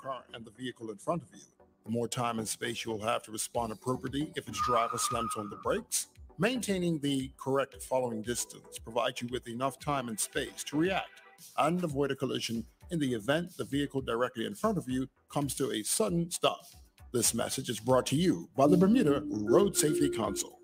car and the vehicle in front of you. The more time and space you'll have to respond appropriately if its driver slams on the brakes. Maintaining the correct following distance provides you with enough time and space to react and avoid a collision in the event the vehicle directly in front of you comes to a sudden stop. This message is brought to you by the Bermuda Road Safety Council.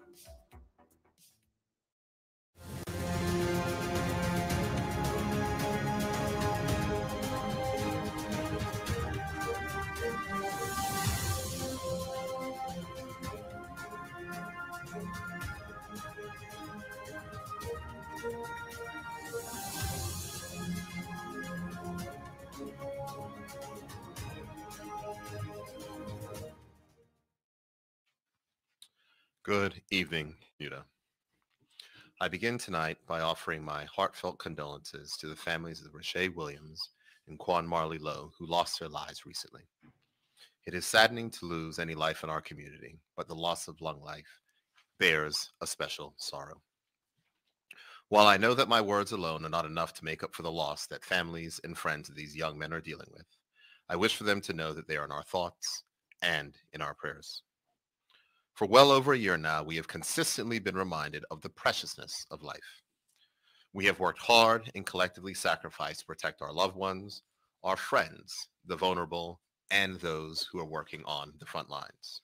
Good evening, Bermuda. I begin tonight by offering my heartfelt condolences to the families of Rashay Williams and Quan Marley Lowe, who lost their lives recently. It is saddening to lose any life in our community, but the loss of lung life bears a special sorrow. While I know that my words alone are not enough to make up for the loss that families and friends of these young men are dealing with, I wish for them to know that they are in our thoughts and in our prayers. For well over a year now, we have consistently been reminded of the preciousness of life. We have worked hard and collectively sacrificed to protect our loved ones, our friends, the vulnerable, and those who are working on the front lines.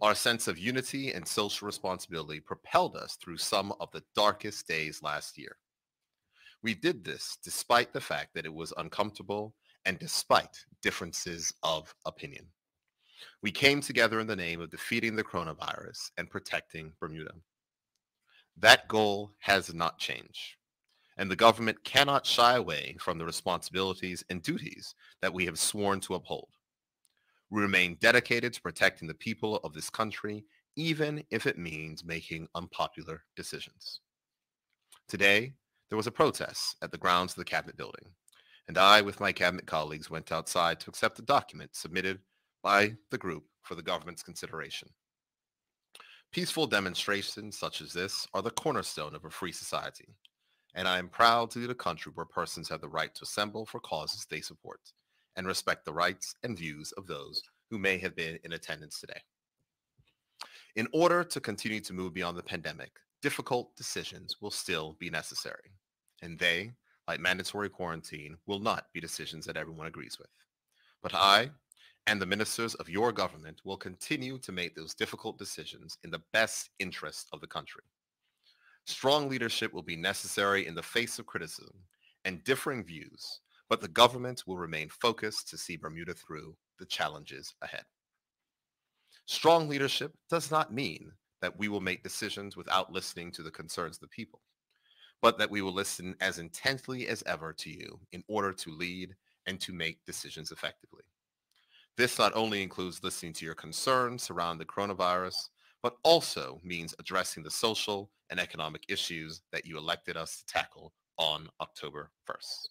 Our sense of unity and social responsibility propelled us through some of the darkest days last year. We did this despite the fact that it was uncomfortable and despite differences of opinion. We came together in the name of defeating the coronavirus and protecting Bermuda. That goal has not changed, and the government cannot shy away from the responsibilities and duties that we have sworn to uphold. We remain dedicated to protecting the people of this country, even if it means making unpopular decisions. Today, there was a protest at the grounds of the Cabinet building, and I, with my Cabinet colleagues, went outside to accept a document submitted by the group for the government's consideration. Peaceful demonstrations such as this are the cornerstone of a free society, and I am proud to lead a country where persons have the right to assemble for causes they support and respect the rights and views of those who may have been in attendance today. In order to continue to move beyond the pandemic, difficult decisions will still be necessary, and they, like mandatory quarantine, will not be decisions that everyone agrees with. But I, and the ministers of your government, will continue to make those difficult decisions in the best interest of the country. Strong leadership will be necessary in the face of criticism and differing views, but the government will remain focused to see Bermuda through the challenges ahead. Strong leadership does not mean that we will make decisions without listening to the concerns of the people, but that we will listen as intently as ever to you in order to lead and to make decisions effectively. This not only includes listening to your concerns surrounding the coronavirus, but also means addressing the social and economic issues that you elected us to tackle on October 1st.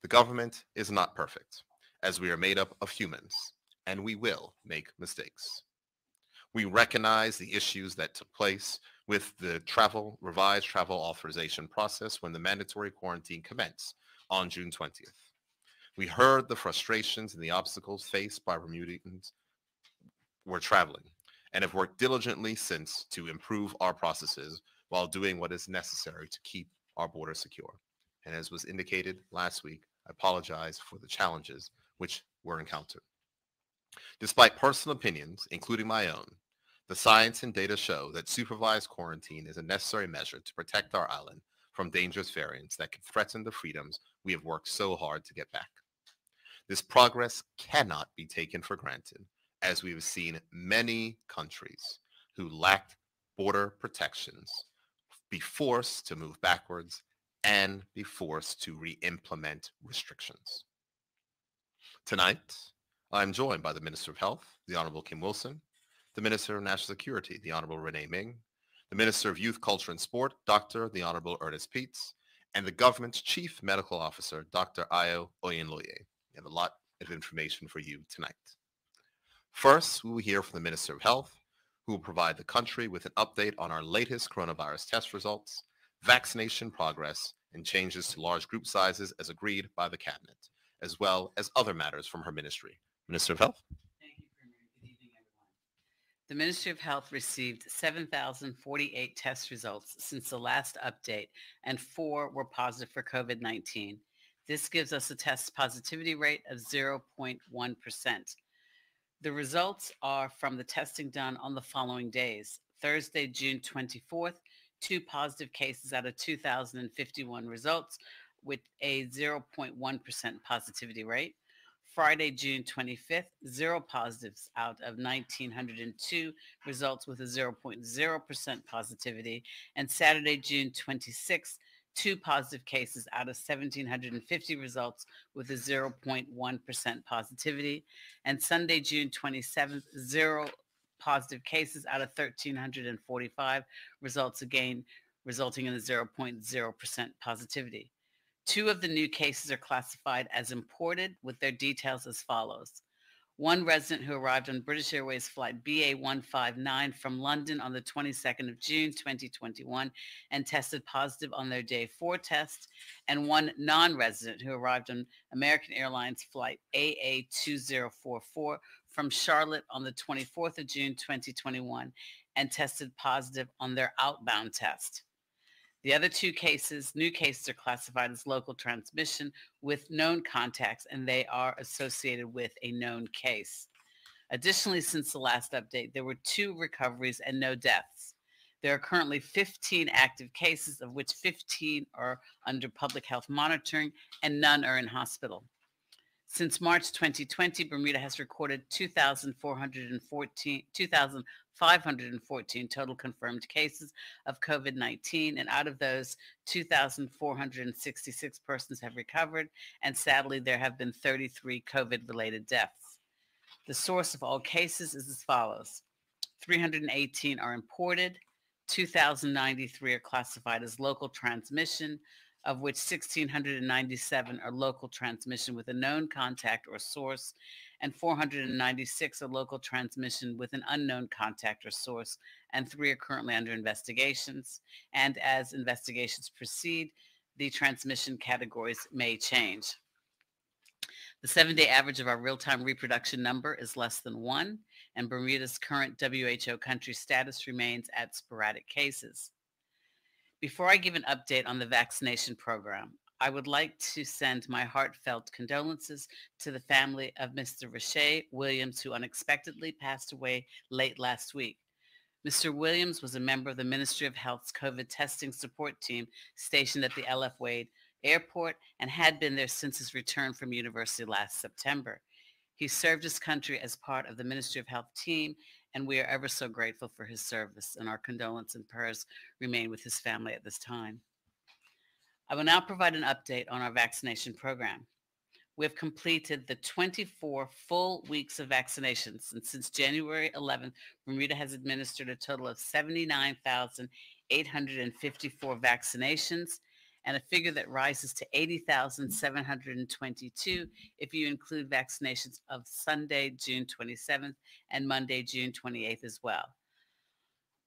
The government is not perfect, as we are made up of humans, and we will make mistakes. We recognize the issues that took place with the revised travel authorization process when the mandatory quarantine commenced on June 20th. We heard the frustrations and the obstacles faced by Bermudans who were traveling and have worked diligently since to improve our processes while doing what is necessary to keep our border secure. And as was indicated last week, I apologize for the challenges which were encountered. Despite personal opinions, including my own, the science and data show that supervised quarantine is a necessary measure to protect our island from dangerous variants that could threaten the freedoms we have worked so hard to get back. This progress cannot be taken for granted, as we have seen many countries who lacked border protections be forced to move backwards and be forced to re-implement restrictions. Tonight, I'm joined by the Minister of Health, the Honorable Kim Wilson, the Minister of National Security, the Honorable Renee Ming, the Minister of Youth, Culture, and Sport, Dr. the Honorable Ernest Peets, and the government's Chief Medical Officer, Dr. Ayo Oyenloye. We have a lot of information for you tonight. First, we will hear from the Minister of Health, who will provide the country with an update on our latest coronavirus test results, vaccination progress, and changes to large group sizes as agreed by the Cabinet, as well as other matters from her ministry. Minister of Health. Thank you, Premier. Good evening, everyone. The Ministry of Health received 7,048 test results since the last update, and 4 were positive for COVID-19. This gives us a test positivity rate of 0.1%. The results are from the testing done on the following days. Thursday, June 24th, 2 positive cases out of 2,051 results with a 0.1% positivity rate. Friday, June 25th, 0 positives out of 1,902 results with a 0.0% positivity. And Saturday, June 26th, 2 positive cases out of 1,750 results with a 0.1% positivity. And Sunday, June 27th, 0 positive cases out of 1,345 results, again resulting in a 0.0% positivity. 2 of the new cases are classified as imported with their details as follows. 1 resident who arrived on British Airways flight BA159 from London on the 22nd of June 2021 and tested positive on their day 4 test, and 1 non-resident who arrived on American Airlines flight AA2044 from Charlotte on the 24th of June 2021 and tested positive on their outbound test. The other 2 new cases are classified as local transmission with known contacts, and they are associated with a known case. Additionally, since the last update, there were 2 recoveries and no deaths. There are currently 15 active cases, of which 15 are under public health monitoring and none are in hospital. Since March 2020, Bermuda has recorded 2,514 total confirmed cases of COVID-19, and out of those, 2,466 persons have recovered, and sadly, there have been 33 COVID-related deaths. The source of all cases is as follows. 318 are imported, 2,093 are classified as local transmission, of which 1,697 are local transmission with a known contact or source, and 496 are local transmission with an unknown contact or source, and 3 are currently under investigations. And as investigations proceed, the transmission categories may change. The 7-day average of our real-time reproduction number is less than 1, and Bermuda's current WHO country status remains at sporadic cases. Before I give an update on the vaccination program, I would like to send my heartfelt condolences to the family of Mr. Rashay Williams, who unexpectedly passed away late last week. Mr. Williams was a member of the Ministry of Health's COVID testing support team stationed at the LF Wade Airport and had been there since his return from university last September. He served his country as part of the Ministry of Health team, and we are ever so grateful for his service, and our condolences and prayers remain with his family at this time. I will now provide an update on our vaccination program. We have completed the 24 full weeks of vaccinations, and since January 11th, Bermuda has administered a total of 79,854 vaccinations, and a figure that rises to 80,722 if you include vaccinations of Sunday, June 27th and Monday, June 28th as well.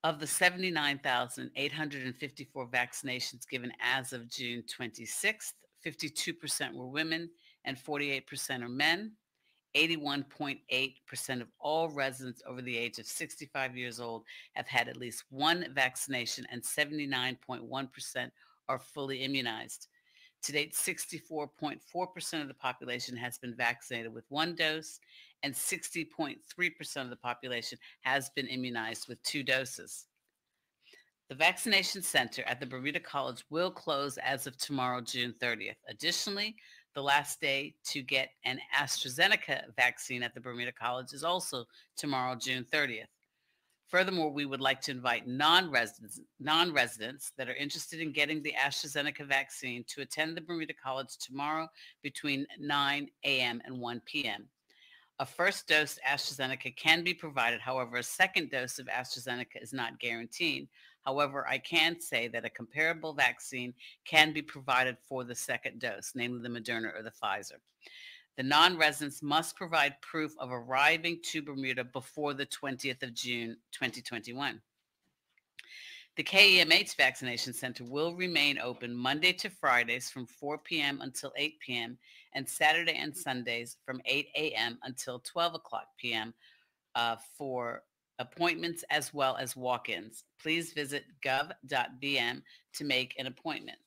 Of the 79,854 vaccinations given as of June 26th, 52% were women and 48% are men. 81.8% of all residents over the age of 65 years old have had at least 1 vaccination, and 79.1% are fully immunized. To date, 64.4% of the population has been vaccinated with 1 dose, and 60.3% of the population has been immunized with 2 doses. The vaccination center at the Bermuda College will close as of tomorrow, June 30th. Additionally, the last day to get an AstraZeneca vaccine at the Bermuda College is also tomorrow, June 30th. Furthermore, we would like to invite non-residents that are interested in getting the AstraZeneca vaccine to attend the Bermuda College tomorrow between 9 a.m. and 1 p.m. A first dose AstraZeneca can be provided. However, a second dose of AstraZeneca is not guaranteed. However, I can say that a comparable vaccine can be provided for the second dose, namely the Moderna or the Pfizer. The non-residents must provide proof of arriving to Bermuda before the 20th of June, 2021. The KEMH Vaccination Center will remain open Monday to Fridays from 4 p.m. until 8 p.m. and Saturday and Sundays from 8 a.m. until 12 o'clock p.m. For appointments as well as walk-ins. Please visit gov.bm to make an appointment.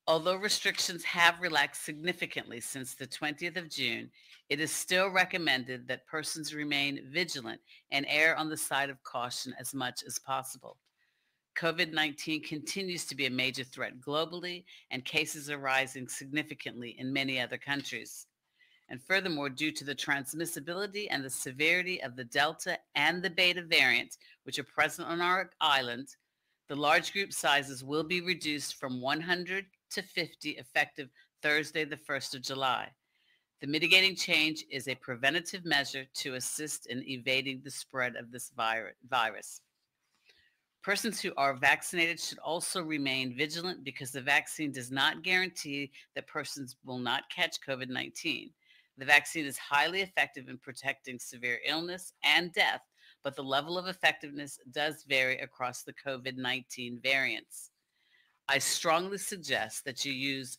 Although restrictions have relaxed significantly since the 20th of June, it is still recommended that persons remain vigilant and err on the side of caution as much as possible. COVID-19 continues to be a major threat globally, and cases are rising significantly in many other countries. And furthermore, due to the transmissibility and the severity of the Delta and the Beta variants, which are present on our island, the large group sizes will be reduced from 100 to 50 effective Thursday, the 1st of July. The mitigating change is a preventative measure to assist in evading the spread of this virus. Persons who are vaccinated should also remain vigilant because the vaccine does not guarantee that persons will not catch COVID-19. The vaccine is highly effective in protecting severe illness and death, but the level of effectiveness does vary across the COVID-19 variants. I strongly suggest that you use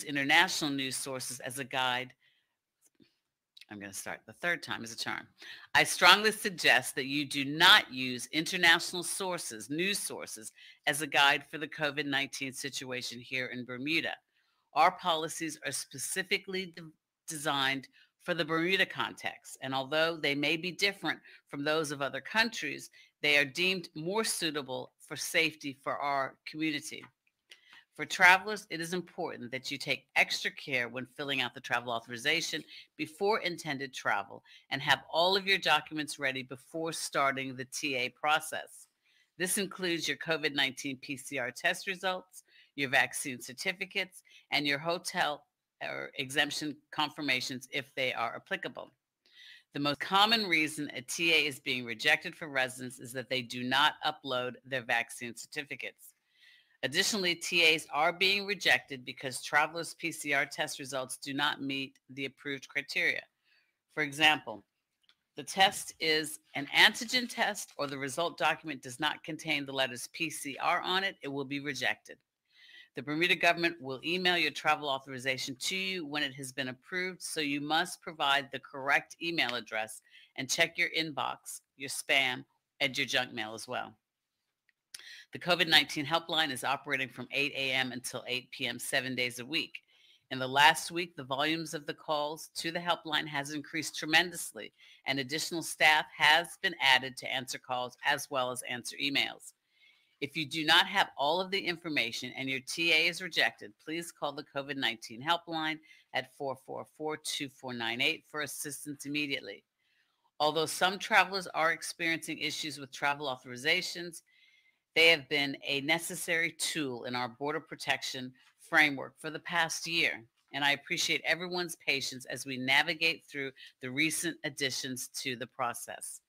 international news sources as a guide. I'm going to start. The third time is a charm. I strongly suggest that you do not use international sources, news sources, as a guide for the COVID-19 situation here in Bermuda. Our policies are specifically designed for the Bermuda context, and although they may be different from those of other countries, they are deemed more suitable for safety for our community. For travelers, it is important that you take extra care when filling out the travel authorization before intended travel and have all of your documents ready before starting the TA process. This includes your COVID-19 PCR test results, your vaccine certificates, and your hotel or exemption confirmations if they are applicable. The most common reason a TA is being rejected for residents is that they do not upload their vaccine certificates. Additionally, TAs are being rejected because travelers' PCR test results do not meet the approved criteria. For example, the test is an antigen test or the result document does not contain the letters PCR on it, it will be rejected. The Bermuda government will email your travel authorization to you when it has been approved, so you must provide the correct email address and check your inbox, your spam, and your junk mail as well. The COVID-19 helpline is operating from 8 a.m. until 8 p.m. 7 days a week. In the last week, the volumes of the calls to the helpline has increased tremendously, and additional staff has been added to answer calls as well as answer emails. If you do not have all of the information and your TA is rejected, please call the COVID-19 helpline at 444-2498 for assistance immediately. Although some travelers are experiencing issues with travel authorizations, they have been a necessary tool in our border protection framework for the past year, and I appreciate everyone's patience as we navigate through the recent additions to the process.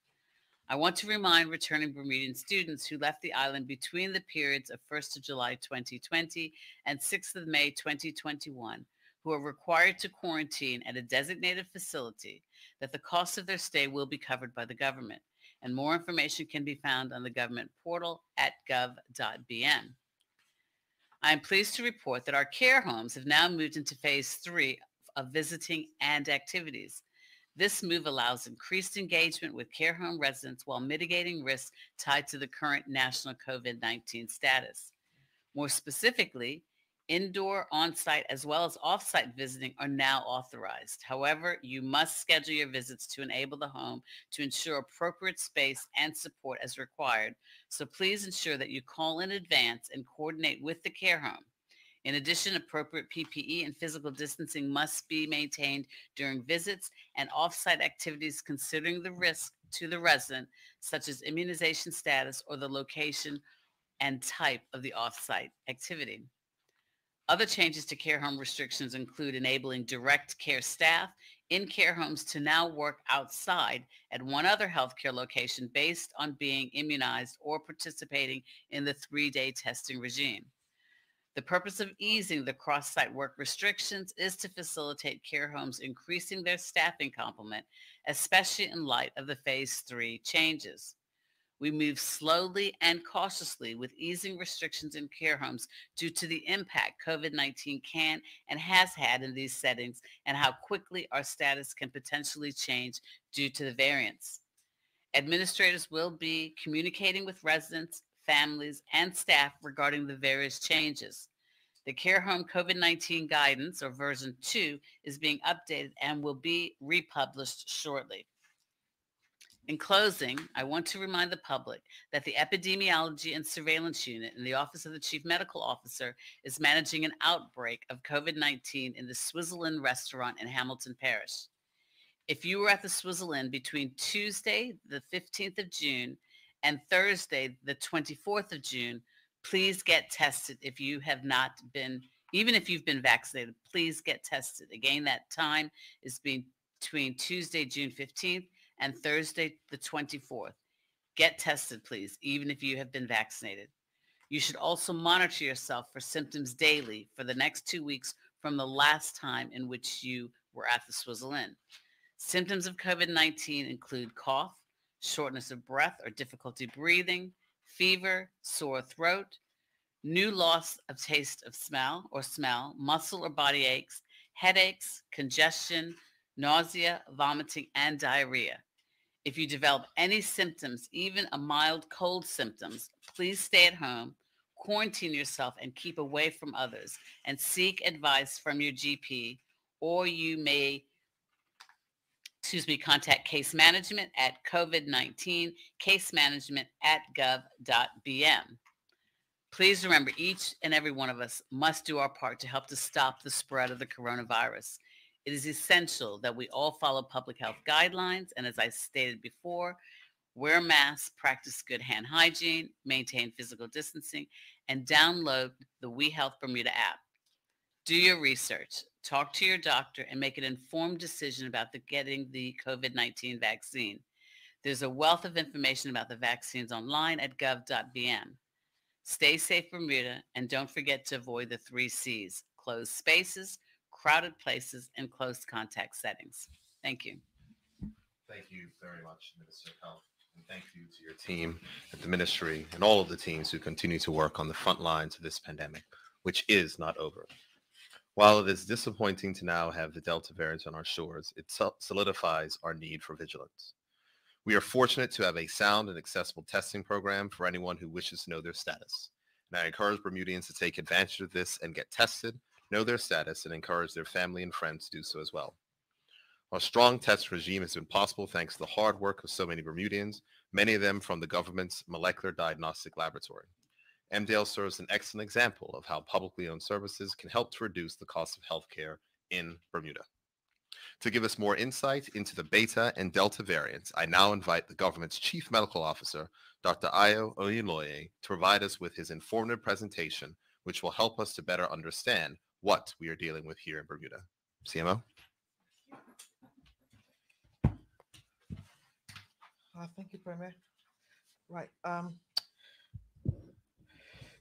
I want to remind returning Bermudian students who left the island between the periods of 1st of July 2020 and 6th of May 2021, who are required to quarantine at a designated facility, that the cost of their stay will be covered by the government. And more information can be found on the government portal at gov.bm. I am pleased to report that our care homes have now moved into phase 3 of visiting and activities. This move allows increased engagement with care home residents while mitigating risks tied to the current national COVID-19 status. More specifically, indoor, on-site, as well as off-site visiting are now authorized. However, you must schedule your visits to enable the home to ensure appropriate space and support as required. So please ensure that you call in advance and coordinate with the care home. In addition, appropriate PPE and physical distancing must be maintained during visits and off-site activities considering the risk to the resident, such as immunization status or the location and type of the off-site activity. Other changes to care home restrictions include enabling direct care staff in care homes to now work outside at one other healthcare location based on being immunized or participating in the 3-day testing regime. The purpose of easing the cross-site work restrictions is to facilitate care homes increasing their staffing complement, especially in light of the Phase 3 changes. We move slowly and cautiously with easing restrictions in care homes due to the impact COVID-19 can and has had in these settings and how quickly our status can potentially change due to the variants. Administrators will be communicating with residents, families, and staff regarding the various changes. The Care Home COVID-19 Guidance, or version 2, is being updated and will be republished shortly. In closing, I want to remind the public that the Epidemiology and Surveillance Unit in the Office of the Chief Medical Officer is managing an outbreak of COVID-19 in the Swizzle Inn restaurant in Hamilton Parish. If you were at the Swizzle Inn between Tuesday, the 15th of June, and Thursday, the 24th of June, please get tested if you have not been, even if you've been vaccinated, please get tested. Again, that time is between Tuesday, June 15th and Thursday, the 24th. Get tested, please, even if you have been vaccinated. You should also monitor yourself for symptoms daily for the next 2 weeks from the last time in which you were at the Swizzle Inn. Symptoms of COVID-19 include cough, shortness of breath or difficulty breathing, fever, sore throat, new loss of taste of smell, muscle or body aches, headaches, congestion, nausea, vomiting, and diarrhea. If you develop any symptoms, even a mild cold symptoms, please stay at home, quarantine yourself, and keep away from others, and seek advice from your GP, or you may contact case management at COVID-19 casemanagement@gov.bm. Please remember, each and every one of us must do our part to help to stop the spread of the coronavirus. It is essential that we all follow public health guidelines, and as I stated before, wear masks, practice good hand hygiene, maintain physical distancing, and download the We Health Bermuda app. Do your research, talk to your doctor, and make an informed decision about getting the COVID-19 vaccine. There's a wealth of information about the vaccines online at gov.bm. Stay safe, Bermuda, and don't forget to avoid the 3 C's: closed spaces, crowded places, and close contact settings. Thank you. Thank you very much, Minister of Health. And thank you to your team at the ministry and all of the teams who continue to work on the front lines of this pandemic, which is not over. While it is disappointing to now have the Delta variant on our shores, it solidifies our need for vigilance. We are fortunate to have a sound and accessible testing program for anyone who wishes to know their status. And I encourage Bermudians to take advantage of this and get tested, know their status, and encourage their family and friends to do so as well. Our strong test regime has been possible thanks to the hard work of so many Bermudians, many of them from the government's molecular diagnostic laboratory. MDL serves an excellent example of how publicly owned services can help to reduce the cost of healthcare in Bermuda. To give us more insight into the Beta and Delta variants, I now invite the government's Chief Medical Officer, Dr. Ayo Oyinloye, to provide us with his informative presentation, which will help us to better understand what we are dealing with here in Bermuda. CMO? Thank you, Premier. Right.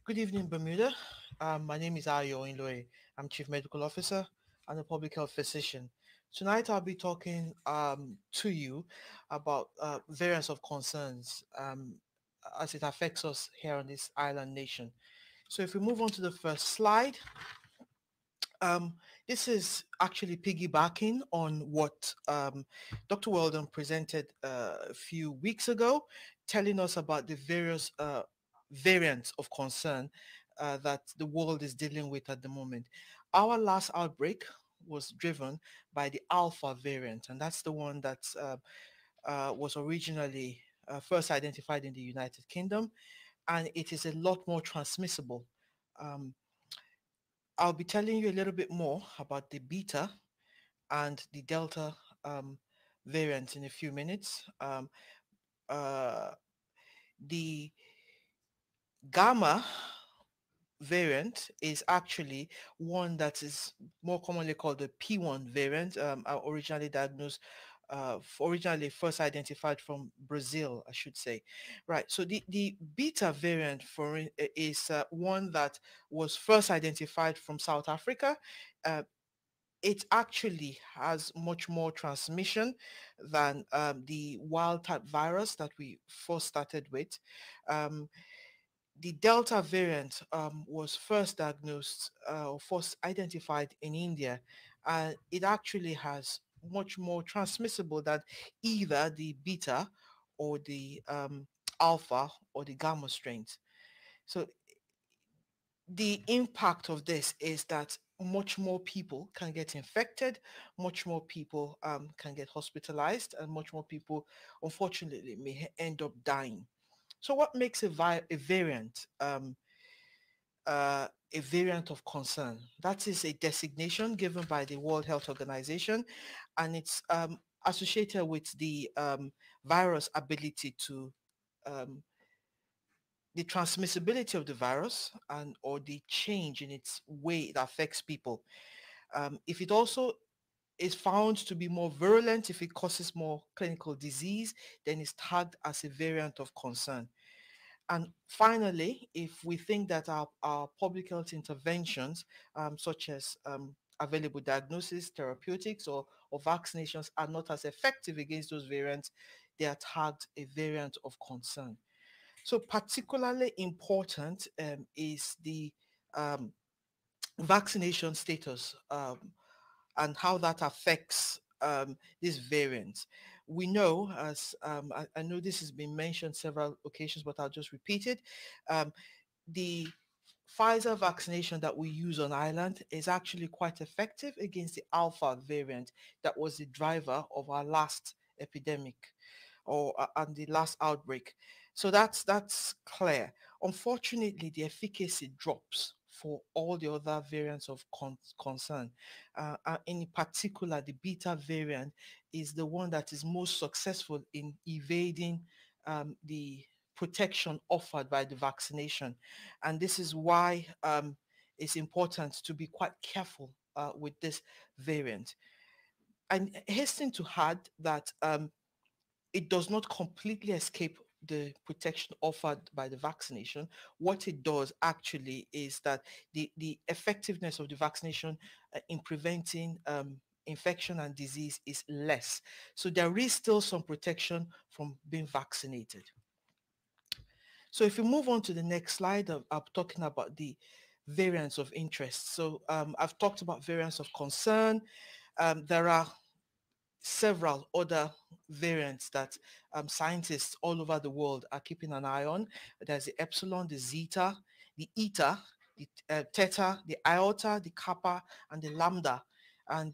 Good evening, Bermuda. My name is Ayo Oyinloye. I'm Chief Medical Officer and a public health physician. Tonight, I'll be talking to you about variants of concerns as it affects us here on this island nation. So if we move on to the first slide, this is actually piggybacking on what Dr. Weldon presented a few weeks ago, telling us about the various variants of concern that the world is dealing with at the moment. Our last outbreak was driven by the Alpha variant, and that's the one that was originally first identified in the United Kingdom, and it is a lot more transmissible. I'll be telling you a little bit more about the Beta and the Delta variants in a few minutes. The Gamma variant is actually one that is more commonly called the P1 variant, originally diagnosed originally first identified from Brazil, I should say. Right. So the beta variant is one that was first identified from South Africa. Uh, it actually has much more transmission than the wild type virus that we first started with. Um, the Delta variant was first diagnosed or first identified in India. It actually has much more transmissible than either the beta or the alpha or the gamma strains. So the impact of this is that much more people can get infected, much more people can get hospitalized, and much more people, unfortunately, may end up dying. So what makes a variant a variant of concern? That is a designation given by the World Health Organization, and it's associated with the virus ability to um, the transmissibility of the virus and or the change in its way it affects people. If it also is found to be more virulent, if it causes more clinical disease, then it's tagged as a variant of concern. And finally, if we think that our public health interventions, such as available diagnosis, therapeutics, or vaccinations are not as effective against those variants, they are tagged a variant of concern. So particularly important is the um, vaccination status and how that affects these variants. We know, as I know this has been mentioned several occasions, but I'll just repeat it. Um, the Pfizer vaccination that we use on Ireland is actually quite effective against the Alpha variant that was the driver of our last epidemic or and the last outbreak. So that's clear. Unfortunately, the efficacy drops for all the other variants of concern. In particular, the beta variant is the one that is most successful in evading the protection offered by the vaccination. And this is why it's important to be quite careful with this variant. And hasten to add that it does not completely escape the protection offered by the vaccination. What it does actually is that the effectiveness of the vaccination in preventing infection and disease is less. So there is still some protection from being vaccinated. So if we move on to the next slide, I'm talking about the variants of interest. So I've talked about variants of concern. There are several other variants that scientists all over the world are keeping an eye on. There's the epsilon, the zeta, the eta, the theta, the iota, the kappa, and the lambda, and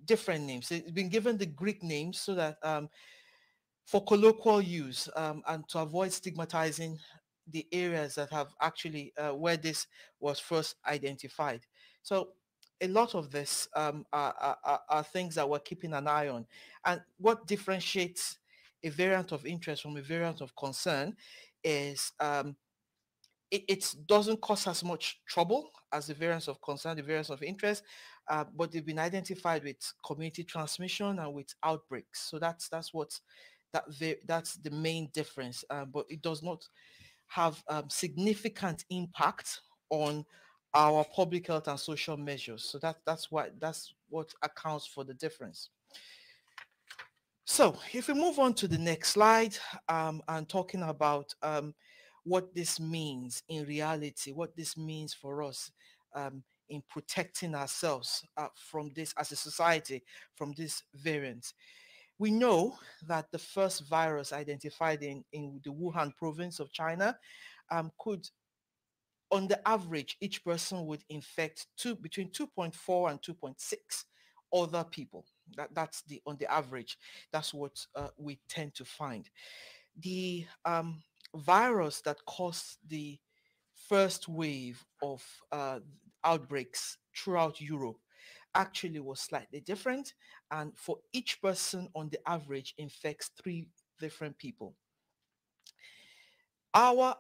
different names. It's been given the Greek names so that for colloquial use and to avoid stigmatizing the areas that have actually where this was first identified. So a lot of this are things that we're keeping an eye on. And what differentiates a variant of interest from a variant of concern is it doesn't cause as much trouble as the variants of concern, the variants of interest, but they've been identified with community transmission and with outbreaks. So that's the main difference, but it does not have significant impact on our public health and social measures. So that's what accounts for the difference. So if we move on to the next slide and talking about what this means in reality, what this means for us in protecting ourselves from this as a society, from this variant. We know that the first virus identified in the Wuhan province of China could, on the average, each person would infect between 2.4 and 2.6 other people. That's on the average. That's what we tend to find. The virus that caused the first wave of outbreaks throughout Europe actually was slightly different, and for each person on the average infects 3 different people. Our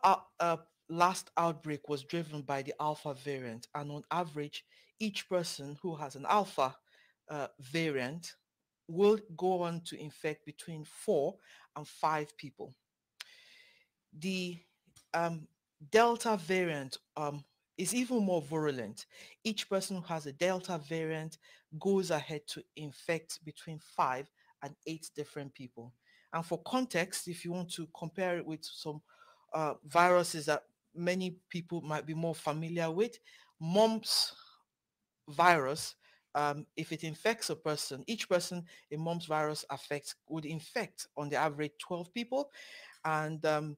last outbreak was driven by the alpha variant, and on average each person who has an alpha variant will go on to infect between 4 and 5 people. The Delta variant is even more virulent. Each person who has a Delta variant goes ahead to infect between 5 and 8 different people. And for context, if you want to compare it with some viruses that many people might be more familiar with, mumps virus, if it infects a person, each person a mumps virus affects would infect on the average 12 people, and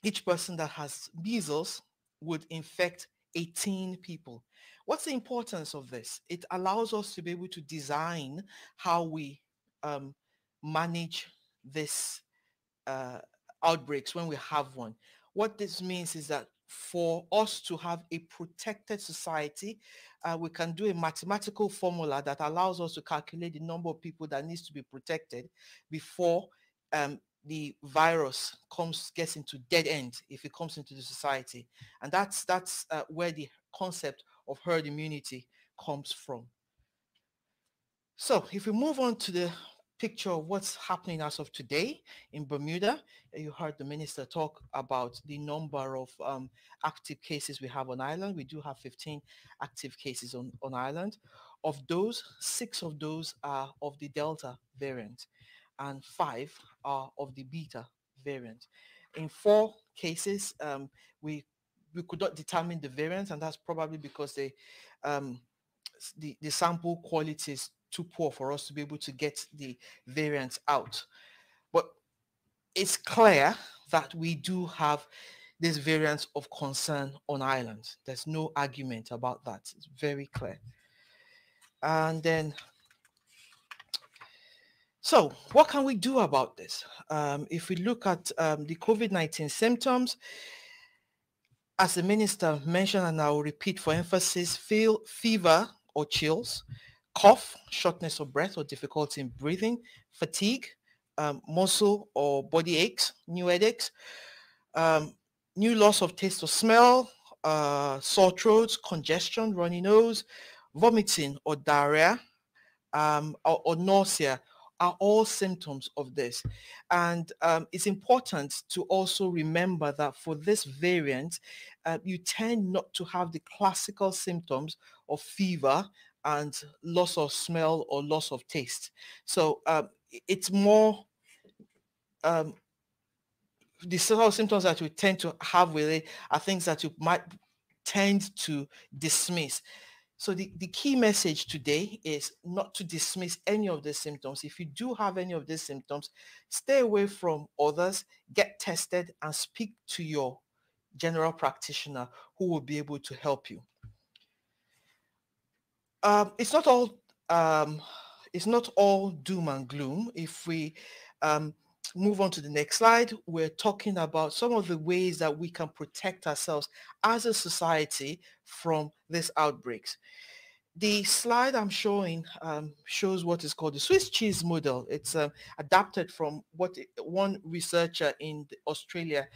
each person that has measles would infect 18 people. What's the importance of this? It allows us to be able to design how we manage this outbreaks when we have one. What this means is that for us to have a protected society, we can do a mathematical formula that allows us to calculate the number of people that needs to be protected before the virus gets into dead end if it comes into the society. And that's where the concept of herd immunity comes from. So if we move on to the picture of what's happening as of today in Bermuda, you heard the minister talk about the number of active cases we have on island. We do have 15 active cases on island. Of those, 6 of those are of the Delta variant and 5 are of the Beta variant. In 4 cases, we could not determine the variant, and that's probably because the sample quality is too poor for us to be able to get the variants out. But it's clear that we do have this variant of concern on island. There's no argument about that. It's very clear. And then, so what can we do about this? If we look at the COVID-19 symptoms, as the minister mentioned, and I will repeat for emphasis, fever or chills, cough, shortness of breath or difficulty in breathing, fatigue, muscle or body aches, new headaches, new loss of taste or smell, sore throats, congestion, runny nose, vomiting or diarrhea, or nausea are all symptoms of this. And it's important to also remember that for this variant, you tend not to have the classical symptoms of fever and loss of smell or loss of taste. So it's more the sort of symptoms that you tend to have with it are things that you might tend to dismiss. So the key message today is not to dismiss any of the symptoms. If you do have any of these symptoms, stay away from others, get tested, and speak to your general practitioner who will be able to help you. It's not all doom and gloom. If we move on to the next slide, we're talking about some of the ways that we can protect ourselves as a society from these outbreaks. The slide I'm showing shows what is called the Swiss cheese model. It's adapted from what one researcher in Australia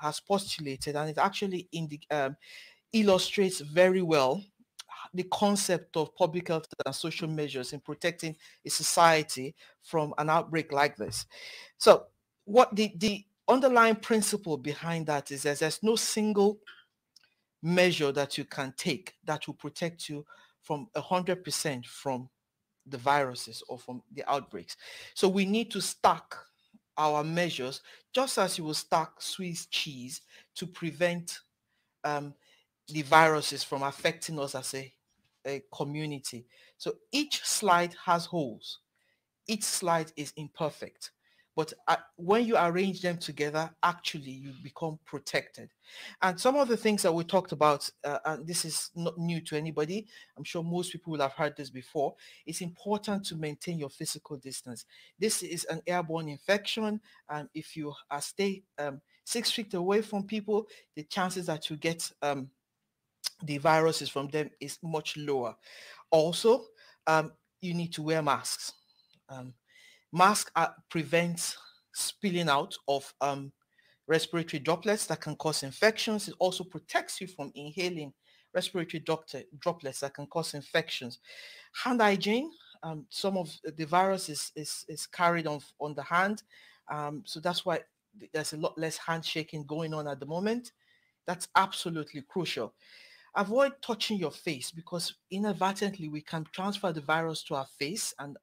has postulated, and it actually illustrates very well the concept of public health and social measures in protecting a society from an outbreak like this. So what the underlying principle behind that is that there's no single measure that you can take that will protect you from 100% from the viruses or from the outbreaks. So we need to stack our measures just as you will stack Swiss cheese to prevent the viruses from affecting us as a community. So each slide has holes. Each slide is imperfect. But when you arrange them together, actually you become protected. And some of the things that we talked about, and this is not new to anybody, I'm sure most people will have heard this before, it's important to maintain your physical distance. This is an airborne infection, and if you stay 6 feet away from people, the chances that you get the viruses from them is much lower. Also, you need to wear masks. Mask prevents spilling out of respiratory droplets that can cause infections. It also protects you from inhaling respiratory droplets that can cause infections. Hand hygiene, some of the virus is carried on the hand. So that's why there's a lot less handshaking going on at the moment. That's absolutely crucial. Avoid touching your face, because inadvertently we can transfer the virus to our face and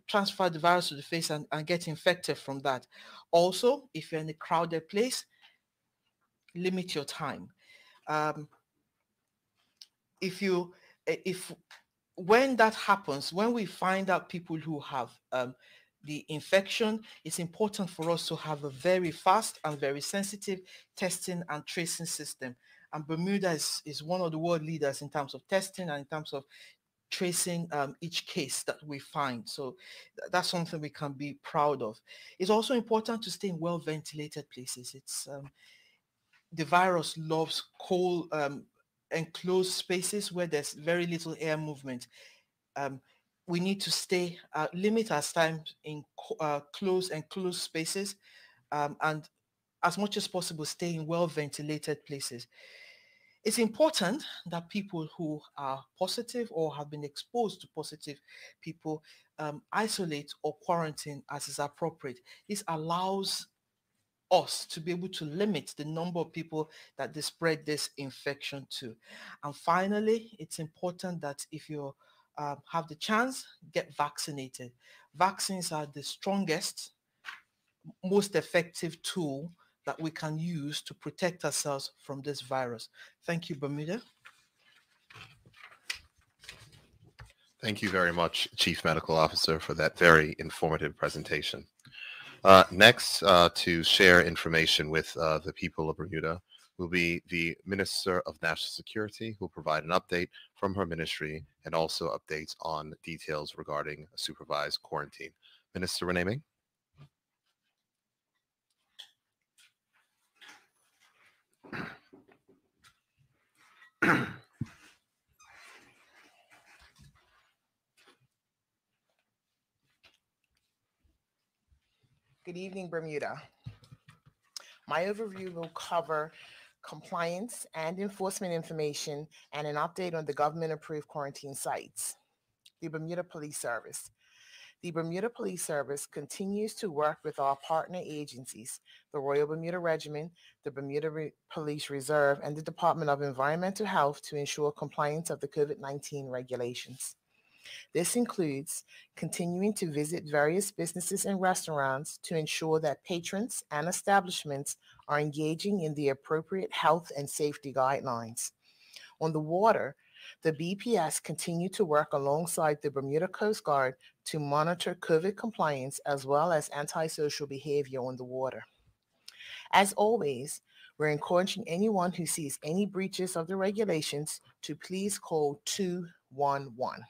transfer the virus to the face and get infected from that. Also, if you're in a crowded place, limit your time. When that happens, when we find out people who have the infection, it's important for us to have a very fast and very sensitive testing and tracing system. And Bermuda is one of the world leaders in terms of testing and in terms of tracing each case that we find. So that's something we can be proud of. It's also important to stay in well-ventilated places. The virus loves cold, enclosed spaces where there's very little air movement. We need to limit our time in enclosed spaces, and as much as possible, stay in well-ventilated places. It's important that people who are positive or have been exposed to positive people isolate or quarantine as is appropriate. This allows us to be able to limit the number of people that they spread this infection to. And finally, it's important that if you have the chance, get vaccinated. Vaccines are the strongest, most effective tool that we can use to protect ourselves from this virus. Thank you, Bermuda. Thank you very much, Chief Medical Officer, for that very informative presentation. Next, to share information with the people of Bermuda will be the Minister of National Security, who will provide an update from her ministry and also updates on details regarding supervised quarantine. Minister Renee Ming. Good evening, Bermuda. My overview will cover compliance and enforcement information and an update on the government-approved quarantine sites. The Bermuda Police Service. The Bermuda Police Service continues to work with our partner agencies, the Royal Bermuda Regiment, the Bermuda Police Reserve, and the Department of Environmental Health to ensure compliance of the COVID-19 regulations. This includes continuing to visit various businesses and restaurants to ensure that patrons and establishments are engaging in the appropriate health and safety guidelines. On the water, the BPS continue to work alongside the Bermuda Coast Guard to monitor COVID compliance as well as antisocial behavior on the water. As always, we're encouraging anyone who sees any breaches of the regulations to please call 211.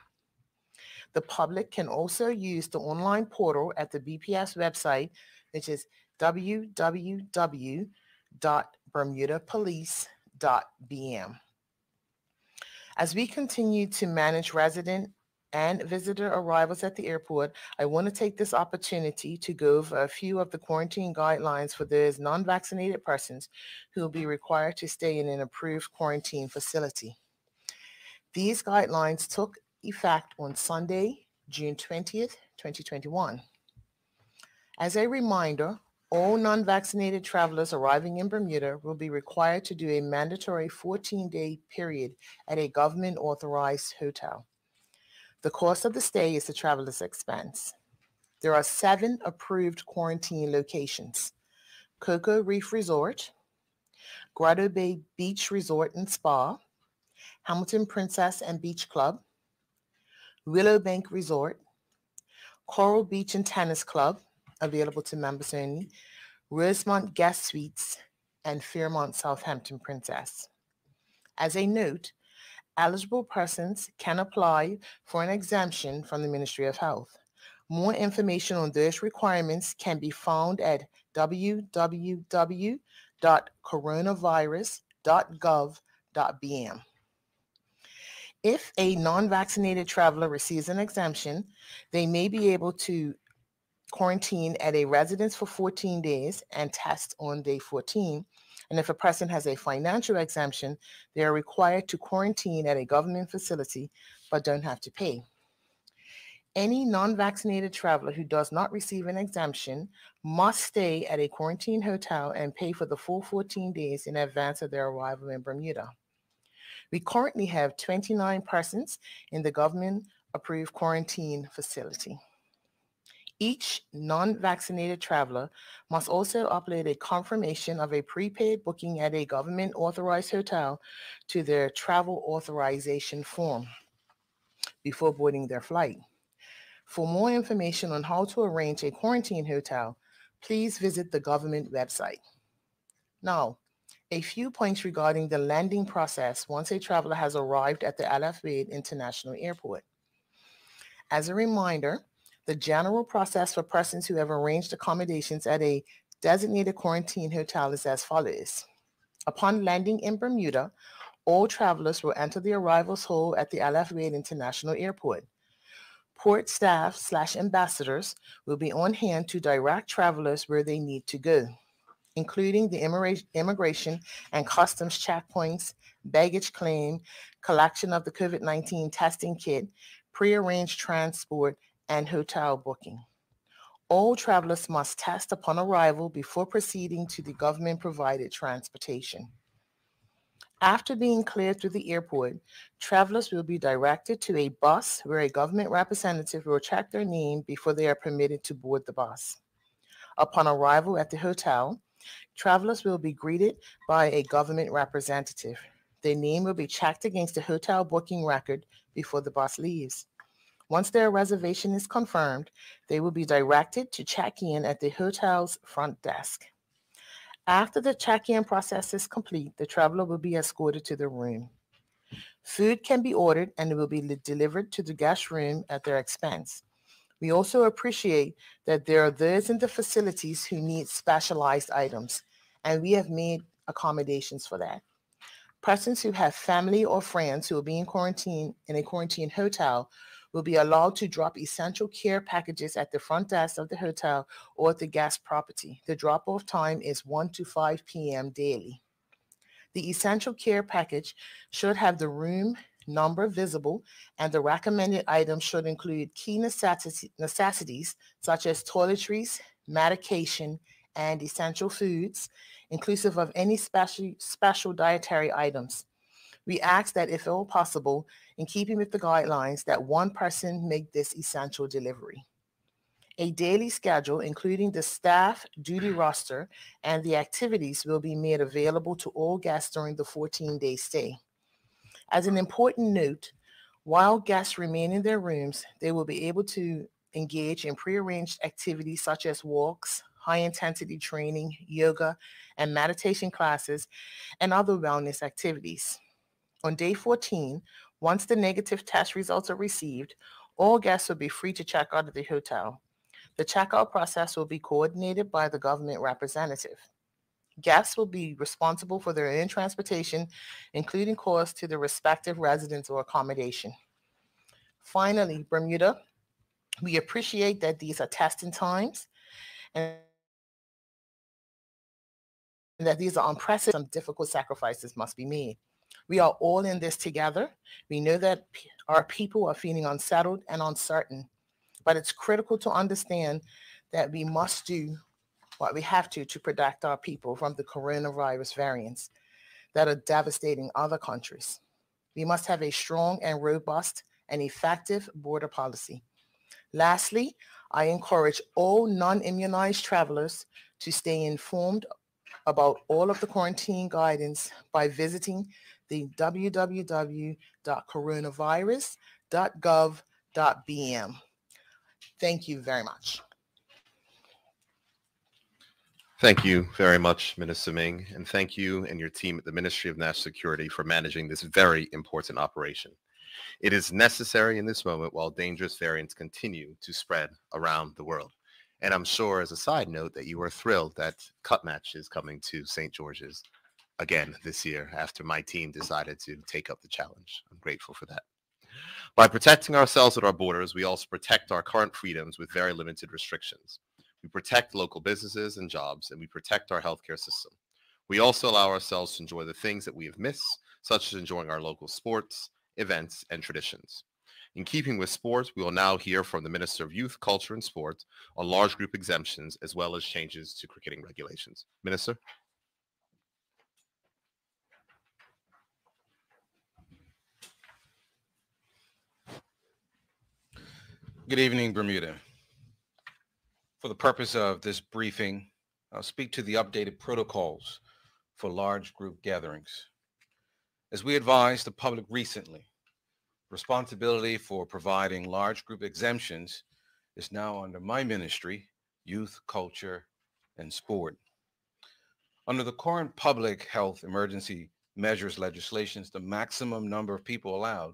The public can also use the online portal at the BPS website, which is www.bermudapolice.bm. As we continue to manage resident and visitor arrivals at the airport, I want to take this opportunity to go over a few of the quarantine guidelines for those non-vaccinated persons who will be required to stay in an approved quarantine facility. These guidelines took effect on Sunday, June 20th, 2021. As a reminder, all non-vaccinated travelers arriving in Bermuda will be required to do a mandatory 14-day period at a government-authorized hotel. The cost of the stay is the traveler's expense. There are 7 approved quarantine locations: Cocoa Reef Resort, Grotto Bay Beach Resort and Spa, Hamilton Princess and Beach Club, Willow Bank Resort, Coral Beach and Tennis Club, available to members only, Rosemont Guest Suites, and Fairmont Southampton Princess. As a note, eligible persons can apply for an exemption from the Ministry of Health. More information on those requirements can be found at www.coronavirus.gov.bm. If a non-vaccinated traveler receives an exemption, they may be able to quarantine at a residence for 14 days and test on day 14. And if a person has a financial exemption, they are required to quarantine at a government facility but don't have to pay. Any non-vaccinated traveler who does not receive an exemption must stay at a quarantine hotel and pay for the full 14 days in advance of their arrival in Bermuda. We currently have 29 persons in the government-approved quarantine facility. Each non-vaccinated traveler must also upload a confirmation of a prepaid booking at a government-authorized hotel to their travel authorization form before boarding their flight. For more information on how to arrange a quarantine hotel, please visit the government website. Now, a few points regarding the landing process once a traveler has arrived at the Al Wade International Airport. As a reminder, the general process for persons who have arranged accommodations at a designated quarantine hotel is as follows. Upon landing in Bermuda, all travelers will enter the arrivals hall at the Al Wade International Airport. Port staff/ambassadors will be on hand to direct travelers where they need to go, including the immigration and customs checkpoints, baggage claim, collection of the COVID-19 testing kit, prearranged transport, and hotel booking. All travelers must test upon arrival before proceeding to the government-provided transportation. After being cleared through the airport, travelers will be directed to a bus where a government representative will check their name before they are permitted to board the bus. Upon arrival at the hotel, travelers will be greeted by a government representative. Their name will be checked against the hotel booking record before the bus leaves. Once their reservation is confirmed, they will be directed to check in at the hotel's front desk. After the check-in process is complete, the traveler will be escorted to their room. Food can be ordered and it will be delivered to the guest room at their expense. We also appreciate that there are those in the facilities who need specialized items, and we have made accommodations for that. Persons who have family or friends who will be in a quarantine hotel will be allowed to drop essential care packages at the front desk of the hotel or at the guest property. The drop-off time is 1 to 5 p.m. daily. The essential care package should have the room number visible, and the recommended items should include key necessities such as toiletries, medication, and essential foods, inclusive of any special dietary items. We ask that, if at all possible, in keeping with the guidelines, that one person make this essential delivery. A daily schedule, including the staff duty roster and the activities, will be made available to all guests during the 14-day stay. As an important note, while guests remain in their rooms, they will be able to engage in prearranged activities such as walks, high-intensity training, yoga, and meditation classes, and other wellness activities. On day 14, once the negative test results are received, all guests will be free to check out of the hotel. The checkout process will be coordinated by the government representative. Guests will be responsible for their own transportation, including costs to the respective residence or accommodation. Finally, Bermuda, we appreciate that these are testing times and that these are unprecedented. Some difficult sacrifices must be made. We are all in this together. We know that our people are feeling unsettled and uncertain, but it's critical to understand that we must do what we have to protect our people from the coronavirus variants that are devastating other countries. We must have a strong and robust and effective border policy. Lastly, I encourage all non-immunized travelers to stay informed about all of the quarantine guidance by visiting the www.coronavirus.gov.bm. Thank you very much. Thank you very much, Minister Ming, and thank you and your team at the Ministry of National Security for managing this very important operation. It is necessary in this moment while dangerous variants continue to spread around the world. And I'm sure, as a side note, that you are thrilled that Cut Match is coming to St. George's again this year after my team decided to take up the challenge. I'm grateful for that. By protecting ourselves at our borders, we also protect our current freedoms with very limited restrictions. We protect local businesses and jobs, and we protect our healthcare system. We also allow ourselves to enjoy the things that we have missed, such as enjoying our local sports, events, and traditions. In keeping with sports, we will now hear from the Minister of Youth, Culture and Sports on large group exemptions as well as changes to cricketing regulations. Minister. Good evening, Bermuda. For the purpose of this briefing, I'll speak to the updated protocols for large group gatherings. As we advised the public recently, responsibility for providing large group exemptions is now under my ministry, Youth, Culture, and Sport. Under the current public health emergency measures legislations, the maximum number of people allowed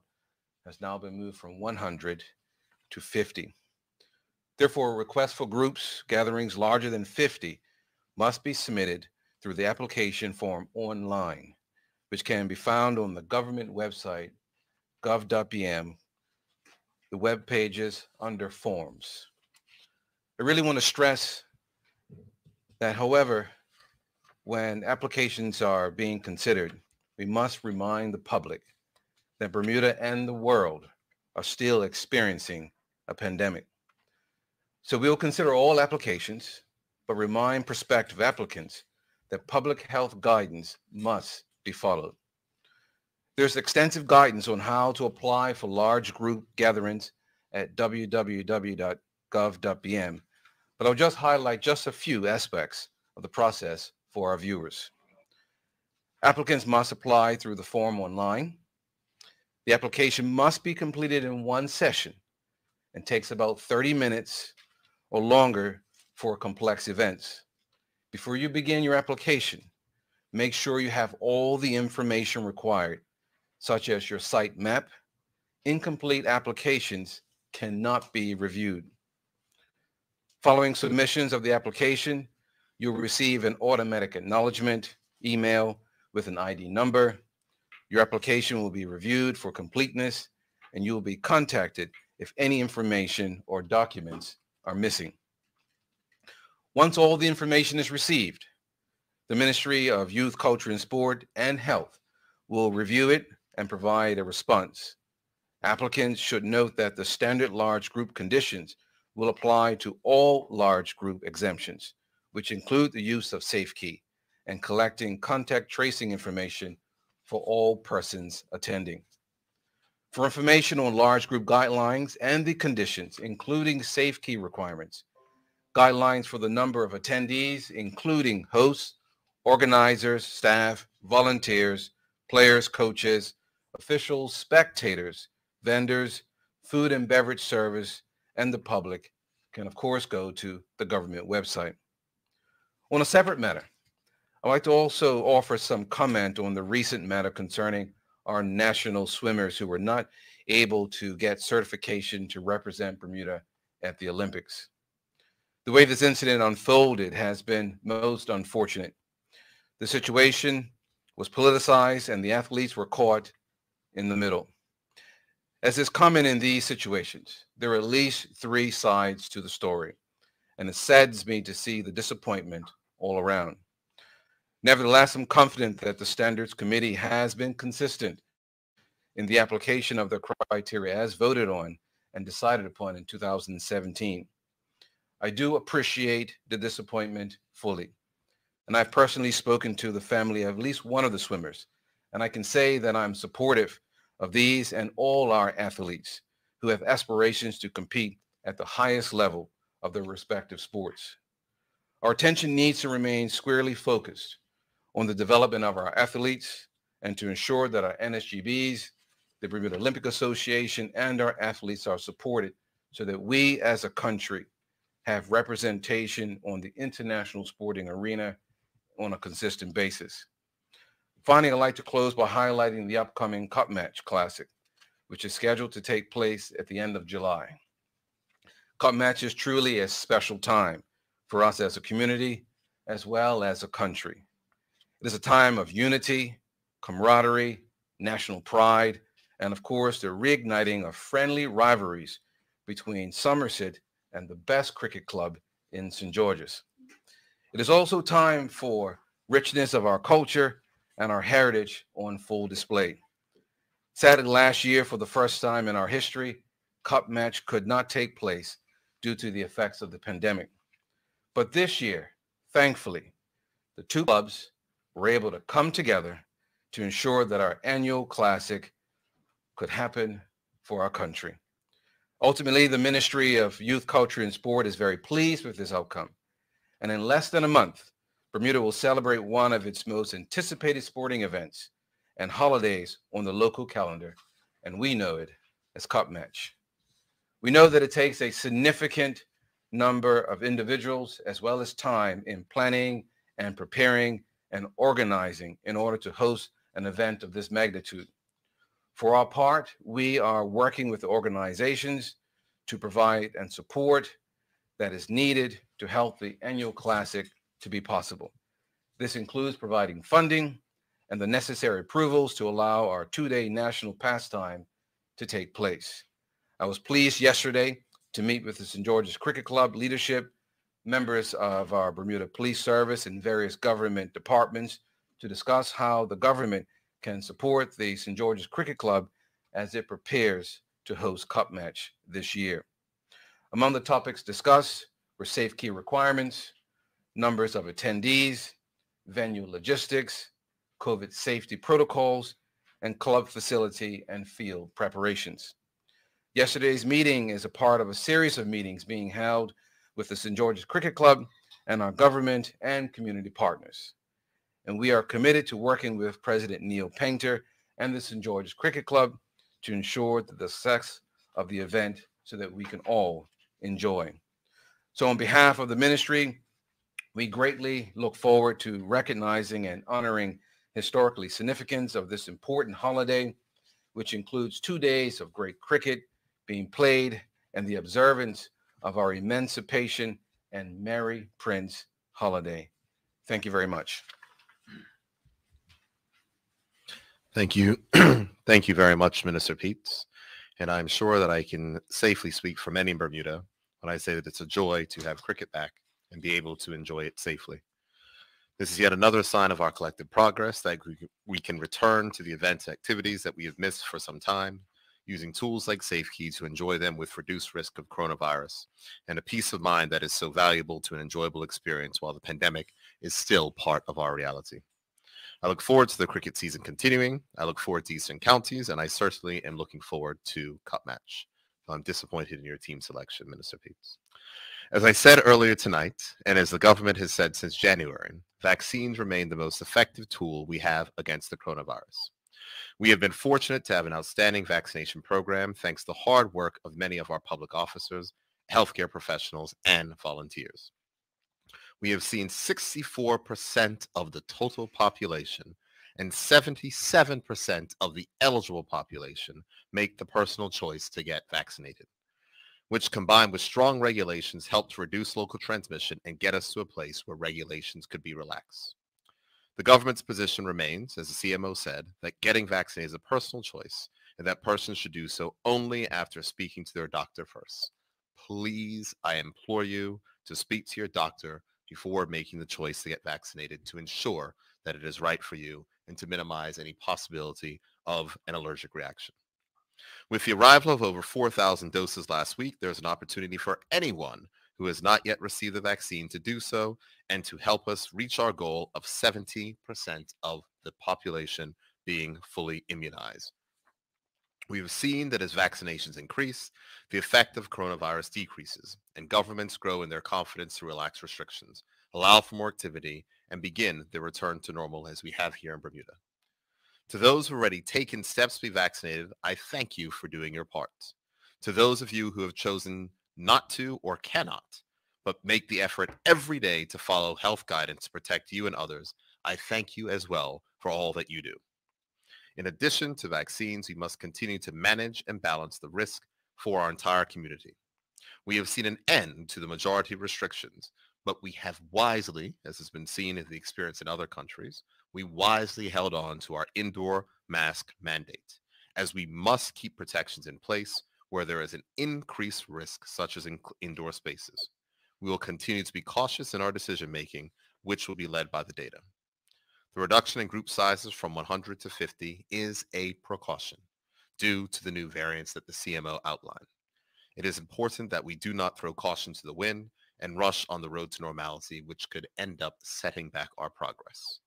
has now been moved from 100 to 50. Therefore, requests for groups, gatherings larger than 50 must be submitted through the application form online, which can be found on the government website, gov.bm, the web pages under forms. I really want to stress that, however, when applications are being considered, we must remind the public that Bermuda and the world are still experiencing a pandemic. So we'll consider all applications, but remind prospective applicants that public health guidance must be followed. There's extensive guidance on how to apply for large group gatherings at www.gov.bm, but I'll just highlight just a few aspects of the process for our viewers. Applicants must apply through the form online. The application must be completed in one session and takes about 30 minutes or longer for complex events. Before you begin your application, make sure you have all the information required, such as your site map. Incomplete applications cannot be reviewed. Following submissions of the application, you'll receive an automatic acknowledgement email with an ID number. Your application will be reviewed for completeness, and you will be contacted if any information or documents are missing. Once all the information is received, the Ministry of Youth, Culture and Sport and Health will review it and provide a response. Applicants should note that the standard large group conditions will apply to all large group exemptions, which include the use of SafeKey and collecting contact tracing information for all persons attending. For information on large group guidelines and the conditions, including SafeKey requirements, guidelines for the number of attendees, including hosts, organizers, staff, volunteers, players, coaches, officials, spectators, vendors, food and beverage service, and the public, can of course go to the government website. On a separate matter, I'd like to also offer some comment on the recent matter concerning our national swimmers who were not able to get certification to represent Bermuda at the Olympics. The way this incident unfolded has been most unfortunate. The situation was politicized and the athletes were caught in the middle. As is common in these situations, there are at least three sides to the story, and it saddens me to see the disappointment all around. Nevertheless, I'm confident that the Standards Committee has been consistent in the application of the criteria as voted on and decided upon in 2017. I do appreciate the disappointment fully, and I've personally spoken to the family of at least one of the swimmers, and I can say that I'm supportive of these and all our athletes who have aspirations to compete at the highest level of their respective sports. Our attention needs to remain squarely focused on the development of our athletes and to ensure that our NSGBs, the Bermuda Olympic Association, and our athletes are supported so that we as a country have representation on the international sporting arena on a consistent basis. Finally, I'd like to close by highlighting the upcoming Cup Match Classic, which is scheduled to take place at the end of July. Cup Match is truly a special time for us as a community, as well as a country. It is a time of unity, camaraderie, national pride, and of course, the reigniting of friendly rivalries between Somerset and the best cricket club in St. George's. It is also time for richness of our culture and our heritage on full display. Sadly, last year, for the first time in our history, Cup match could not take place due to the effects of the pandemic. But this year, thankfully, the two clubs were able to come together to ensure that our annual classic could happen for our country. Ultimately, the Ministry of Youth, Culture, and Sport is very pleased with this outcome. And in less than a month, Bermuda will celebrate one of its most anticipated sporting events and holidays on the local calendar, and we know it as Cup Match. We know that it takes a significant number of individuals as well as time in planning and preparing and organizing in order to host an event of this magnitude. For our part, we are working with the organizations to provide and support that is needed to help the annual classic to be possible. This includes providing funding and the necessary approvals to allow our two-day national pastime to take place. I was pleased yesterday to meet with the St. George's Cricket Club leadership, members of our Bermuda Police Service and various government departments to discuss how the government can support the St. George's Cricket Club as it prepares to host Cup Match this year. Among the topics discussed were safe key requirements, numbers of attendees, venue logistics, COVID safety protocols, and club facility and field preparations. Yesterday's meeting is a part of a series of meetings being held with the St. George's Cricket Club and our government and community partners. And we are committed to working with President Neil Painter and the St. George's Cricket Club to ensure the success of the event so that we can all enjoy. So on behalf of the ministry, we greatly look forward to recognizing and honoring historically significance of this important holiday, which includes 2 days of great cricket being played and the observance of our Emancipation and Merry Prince holiday. Thank you very much. Thank you. Thank you very much, Minister Peets. And I'm sure that I can safely speak for many in Bermuda when I say that it's a joy to have cricket back and be able to enjoy it safely. This is yet another sign of our collective progress that we can return to the events and activities that we have missed for some time, using tools like SafeKey to enjoy them with reduced risk of coronavirus and a peace of mind that is so valuable to an enjoyable experience while the pandemic is still part of our reality. I look forward to the cricket season continuing. I look forward to Eastern Counties, and I certainly am looking forward to Cup Match. I'm disappointed in your team selection, Minister Peets. As I said earlier tonight, and as the government has said since January, vaccines remain the most effective tool we have against the coronavirus. We have been fortunate to have an outstanding vaccination program thanks to the hard work of many of our public officers, healthcare professionals, and volunteers. We have seen 64% of the total population and 77% of the eligible population make the personal choice to get vaccinated, which combined with strong regulations helped to reduce local transmission and get us to a place where regulations could be relaxed. The government's position remains, as the CMO said, that getting vaccinated is a personal choice and that persons should do so only after speaking to their doctor first. Please, I implore you to speak to your doctor before making the choice to get vaccinated to ensure that it is right for you and to minimize any possibility of an allergic reaction. With the arrival of over 4,000 doses last week, there's an opportunity for anyone who has not yet received the vaccine to do so and to help us reach our goal of 70% of the population being fully immunized. We have seen that as vaccinations increase, the effect of coronavirus decreases and governments grow in their confidence to relax restrictions, allow for more activity, and begin the return to normal as we have here in Bermuda. To those who have already taken steps to be vaccinated, I thank you for doing your part. To those of you who have chosen not to or cannot, but make the effort every day to follow health guidance to protect you and others, I thank you as well for all that you do. In addition to vaccines, we must continue to manage and balance the risk for our entire community. We have seen an end to the majority of restrictions, but we have wisely, as has been seen in the experience in other countries, we wisely held on to our indoor mask mandate, as we must keep protections in place where there is an increased risk, such as in indoor spaces. We will continue to be cautious in our decision-making, which will be led by the data. The reduction in group sizes from 100 to 50 is a precaution due to the new variants that the CMO outlined. It is important that we do not throw caution to the wind and rush on the road to normalcy, which could end up setting back our progress.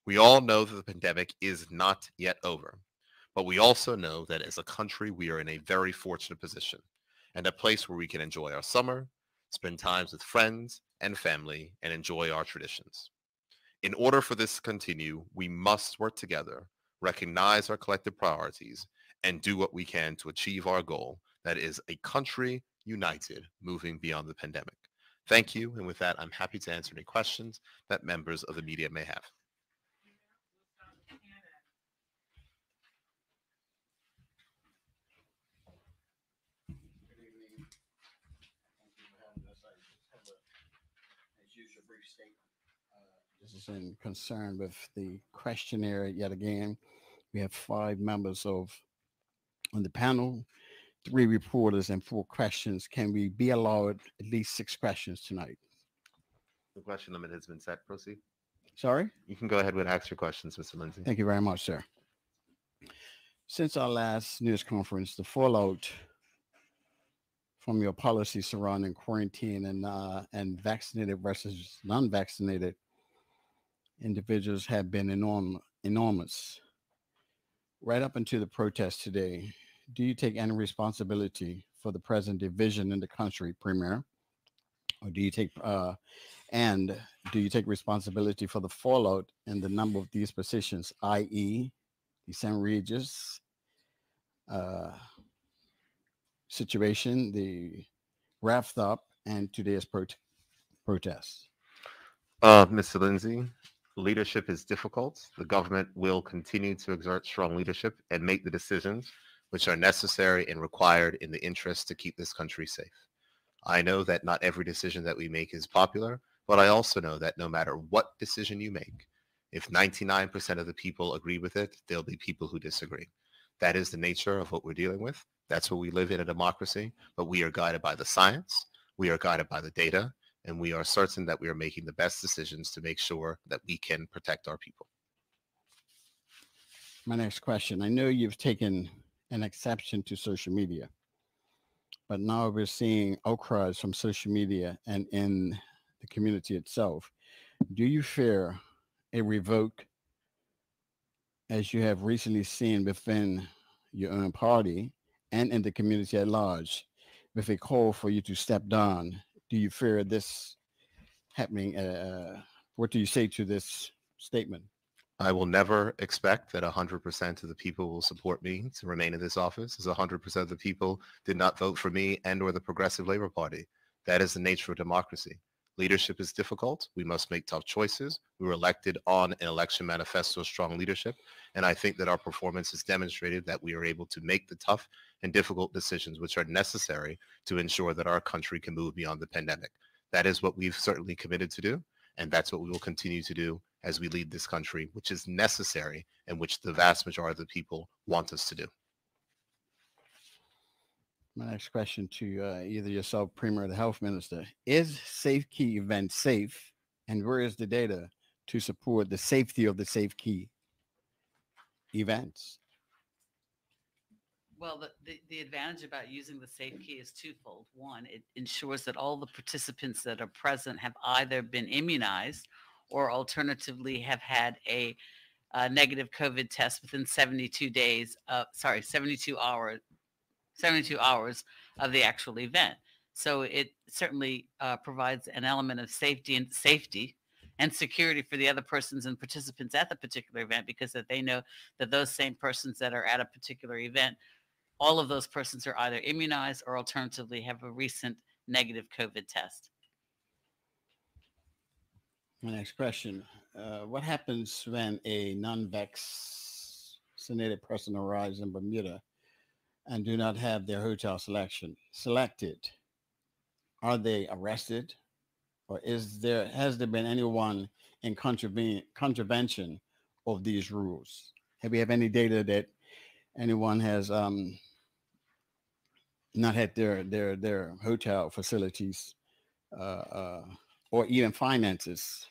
We all know that the pandemic is not yet over, but we also know that as a country, we are in a very fortunate position and a place where we can enjoy our summer, spend times with friends and family, and enjoy our traditions. In order for this to continue, we must work together, recognize our collective priorities, and do what we can to achieve our goal, that is a country united, moving beyond the pandemic. Thank you, and with that, I'm happy to answer any questions that members of the media may have. Good evening. Thank you for having us. I just have as usual, brief statement. This is in concern with the questionnaire yet again. We have 5 members on the panel, 3 reporters, and 4 questions. Can we be allowed at least 6 questions tonight? The question limit has been set. Proceed. Sorry? You can go ahead and ask your questions, Mr. Lindsay. Thank you very much, sir. Since our last news conference, the fallout from your policy surrounding quarantine and vaccinated versus non-vaccinated individuals have been enormous. Right up until the protest today, do you take any responsibility for the present division in the country, Premier? Or do you take responsibility for the fallout and the number of these positions, i.e., the St. Regis situation, the wrapped up, and today's protests? Mr. Lindsay, leadership is difficult. The government will continue to exert strong leadership and make the decisions which are necessary and required in the interest to keep this country safe. I know that not every decision that we make is popular, but I also know that no matter what decision you make, if 99% of the people agree with it, there'll be people who disagree. That is the nature of what we're dealing with. That's what we live in a democracy, but we are guided by the science, we are guided by the data, and we are certain that we are making the best decisions to make sure that we can protect our people. My next question. I know you've taken an exception to social media, but now we're seeing outcries from social media and in the community itself. Do you fear a revoke, as you have recently seen within your own party and in the community at large, with a call for you to step down? Do you fear this happening? What do you say to this statement? I will never expect that 100% of the people will support me to remain in this office, as 100% of the people did not vote for me and or the Progressive Labor Party. That is the nature of democracy. Leadership is difficult. We must make tough choices. We were elected on an election manifesto of strong leadership, and I think that our performance has demonstrated that we are able to make the tough and difficult decisions which are necessary to ensure that our country can move beyond the pandemic. That is what we've certainly committed to do, and that's what we will continue to do as we lead this country, which is necessary and which the vast majority of the people want us to do. My next question to either yourself, Premier, or the Health Minister. Is Safe Key event safe, and where is the data to support the safety of the Safe Key events? Well, the advantage about using the Safe Key is twofold. One, it ensures that all the participants that are present have either been immunized or alternatively have had a negative COVID test within 72 hours of the actual event. So it certainly provides an element of safety and security for the other persons and participants at the particular event, because that they know that those same persons that are at a particular event, all of those persons are either immunized or alternatively have a recent negative COVID test. My next question. What happens when a non-vaccinated person arrives in Bermuda and do not have their hotel selected? Are they arrested, or has there been anyone in contravention of these rules? Have we have any data that anyone has not had their hotel facilities or even finances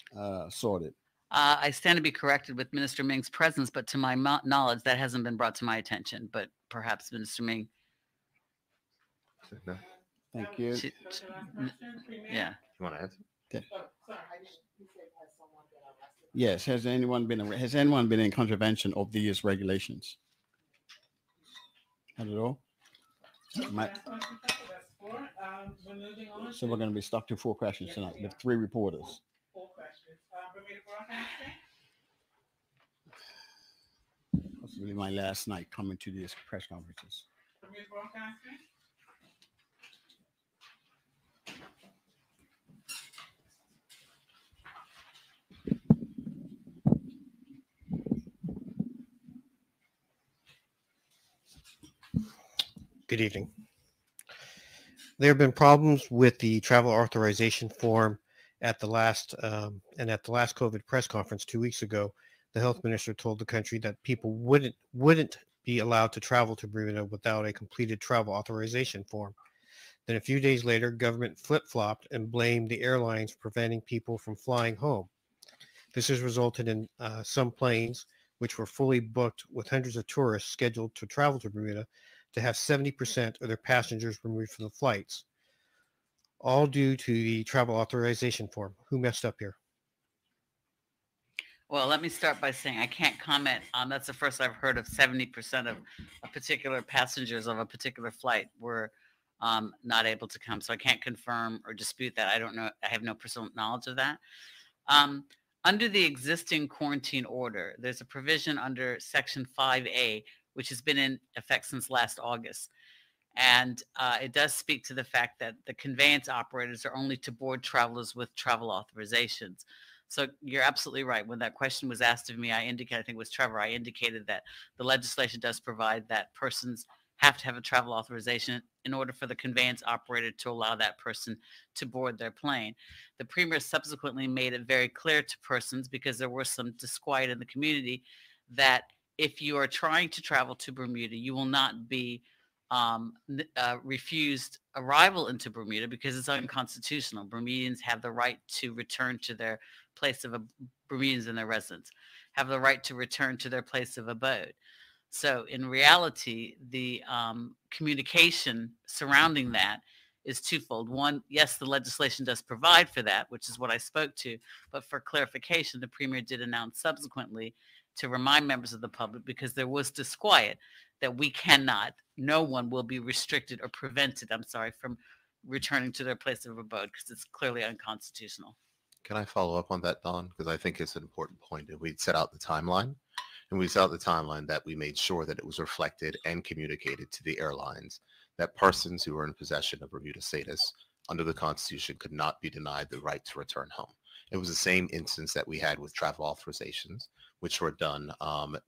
sorted? I stand to be corrected with Minister Ming's presence, but to my knowledge, that hasn't been brought to my attention. But perhaps Minister Ming. No? Thank you. Yeah. You want to answer? Yes. Has anyone been in contravention of these regulations? Not at all. So we're going to be stuck to 4 questions tonight with 3 reporters. Possibly my last night coming to these press conferences. Good evening. There have been problems with the travel authorization form at the last COVID press conference 2 weeks ago. The health minister told the country that people wouldn't be allowed to travel to Bermuda without a completed travel authorization form. Then a few days later, government flip-flopped and blamed the airlines for preventing people from flying home. This has resulted in some planes, which were fully booked with hundreds of tourists scheduled to travel to Bermuda, to have 70% of their passengers removed from the flights, all due to the travel authorization form. Who messed up here? Well, let me start by saying I can't comment on, that's the first I've heard of 70% of a particular passengers of a particular flight were not able to come. So I can't confirm or dispute that. I don't know. I have no personal knowledge of that. Under the existing quarantine order, there's a provision under Section 5A, which has been in effect since last August. And it does speak to the fact that the conveyance operators are only to board travelers with travel authorizations. So you're absolutely right. When that question was asked of me, I think it was Trevor, I indicated that the legislation does provide that persons have to have a travel authorization in order for the conveyance operator to allow that person to board their plane. The Premier subsequently made it very clear to persons, because there was some disquiet in the community, that if you are trying to travel to Bermuda, you will not be refused arrival into Bermuda because it's unconstitutional. Bermudians have the right to return to their place of Bermudians and their residents have the right to return to their place of abode. So in reality, the communication surrounding that is twofold. One, yes, the legislation does provide for that, which is what I spoke to. But for clarification, the Premier did announce subsequently to remind members of the public, because there was disquiet, that we cannot, no one will be restricted or prevented, from returning to their place of abode, because it's clearly unconstitutional. Can I follow up on that, Don? Because I think it's an important point. And we set out the timeline. And we set out the timeline that we made sure that it was reflected and communicated to the airlines that persons who were in possession of Bermuda status under the Constitution could not be denied the right to return home. It was the same instance that we had with travel authorizations, which were done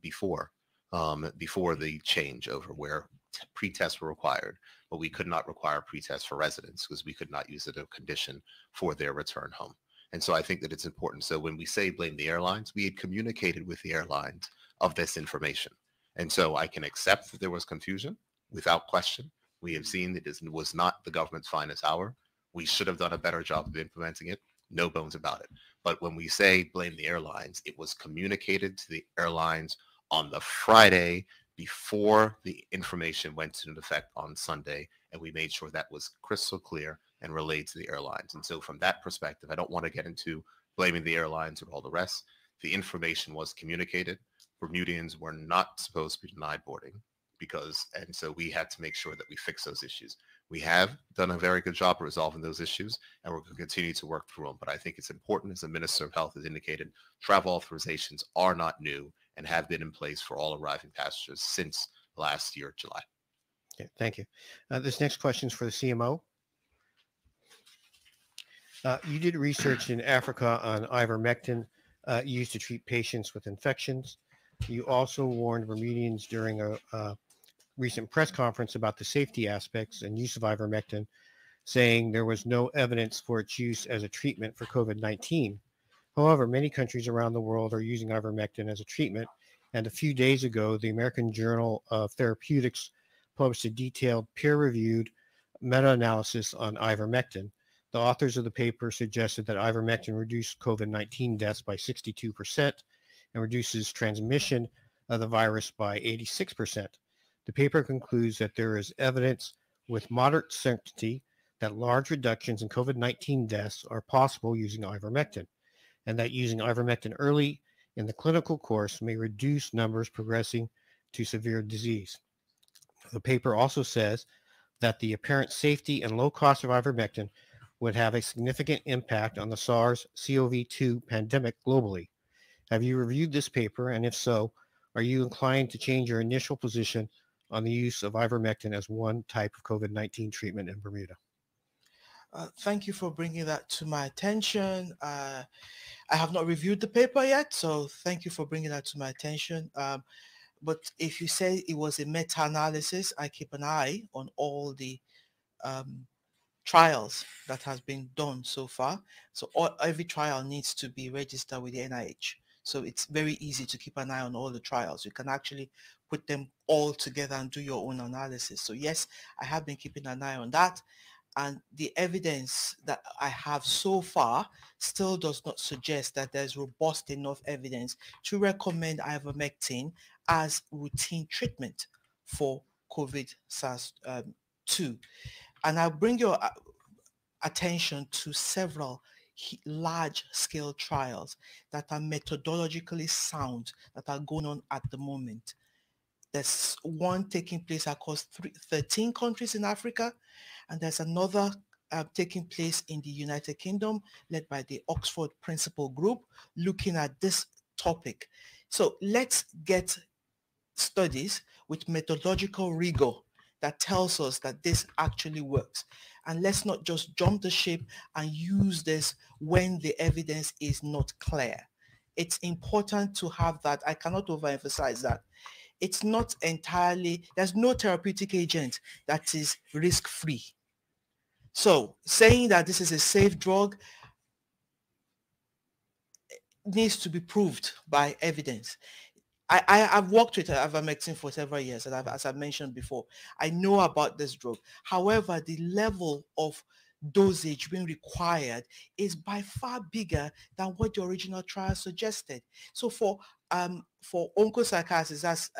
before the changeover, where pre-tests were required, but we could not require pre-tests for residents because we could not use it as a condition for their return home. And so I think that it's important. So when we say blame the airlines, we had communicated with the airlines of this information. And so I can accept that there was confusion without question. We have seen that it was not the government's finest hour. We should have done a better job of implementing it. No bones about it. But when we say blame the airlines, it was communicated to the airlines on the Friday before the information went into effect on Sunday. And we made sure that was crystal clear and relayed to the airlines. And so from that perspective, I don't want to get into blaming the airlines or all the rest. The information was communicated. Bermudians were not supposed to be denied boarding and so we had to make sure that we fix those issues. We have done a very good job of resolving those issues, and we're going to continue to work through them. But I think it's important, as the Minister of Health has indicated, travel authorizations are not new and have been in place for all arriving passengers since last year, July. Okay, thank you. This next question is for the CMO. You did research in Africa on ivermectin used to treat patients with infections. You also warned Bermudians during a recent press conference about the safety aspects and use of ivermectin, saying there was no evidence for its use as a treatment for COVID-19. However, many countries around the world are using ivermectin as a treatment. And a few days ago, the American Journal of Therapeutics published a detailed peer-reviewed meta-analysis on ivermectin. The authors of the paper suggested that ivermectin reduced COVID-19 deaths by 62% and reduces transmission of the virus by 86%. The paper concludes that there is evidence with moderate certainty that large reductions in COVID-19 deaths are possible using ivermectin, and that using ivermectin early in the clinical course may reduce numbers progressing to severe disease. The paper also says that the apparent safety and low cost of ivermectin would have a significant impact on the SARS-CoV-2 pandemic globally. Have you reviewed this paper, and if so, are you inclined to change your initial position on the use of ivermectin as one type of COVID-19 treatment in Bermuda? Thank you for bringing that to my attention. I have not reviewed the paper yet, so thank you for bringing that to my attention. But if you say it was a meta-analysis, I keep an eye on all the trials that has been done so far. So every trial needs to be registered with the NIH. So it's very easy to keep an eye on all the trials. You can actually put them all together and do your own analysis. So yes, I have been keeping an eye on that. And the evidence that I have so far still does not suggest that there's robust enough evidence to recommend ivermectin as routine treatment for COVID-SARS-2. And I'll bring your attention to several large-scale trials that are methodologically sound that are going on at the moment. There's one taking place across 13 countries in Africa, and there's another taking place in the United Kingdom led by the Oxford Principal Group looking at this topic. So let's get studies with methodological rigor that tells us that this actually works. And let's not just jump the ship and use this when the evidence is not clear. It's important to have that. I cannot overemphasize that. It's not entirely, there's no therapeutic agent that is risk-free. So saying that this is a safe drug needs to be proved by evidence. I've worked with ivermectin for several years, and as I mentioned before, I know about this drug. However, the level of dosage being required is by far bigger than what the original trial suggested. So for onchocerciasis, that's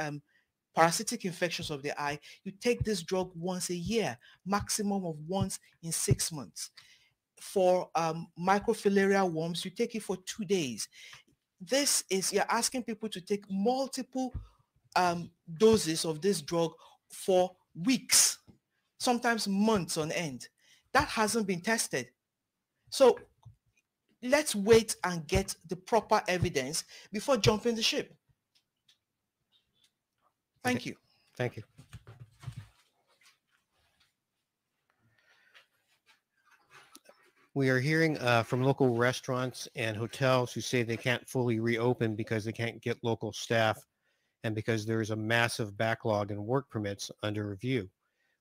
parasitic infections of the eye, you take this drug once a year, maximum of once in 6 months. For microfilarial worms, you take it for 2 days. This is, you're asking people to take multiple doses of this drug for weeks, sometimes months on end. That hasn't been tested. So let's wait and get the proper evidence before jumping the ship. Thank you. Thank you. We are hearing from local restaurants and hotels who say they can't fully reopen because they can't get local staff and because there is a massive backlog in work permits under review.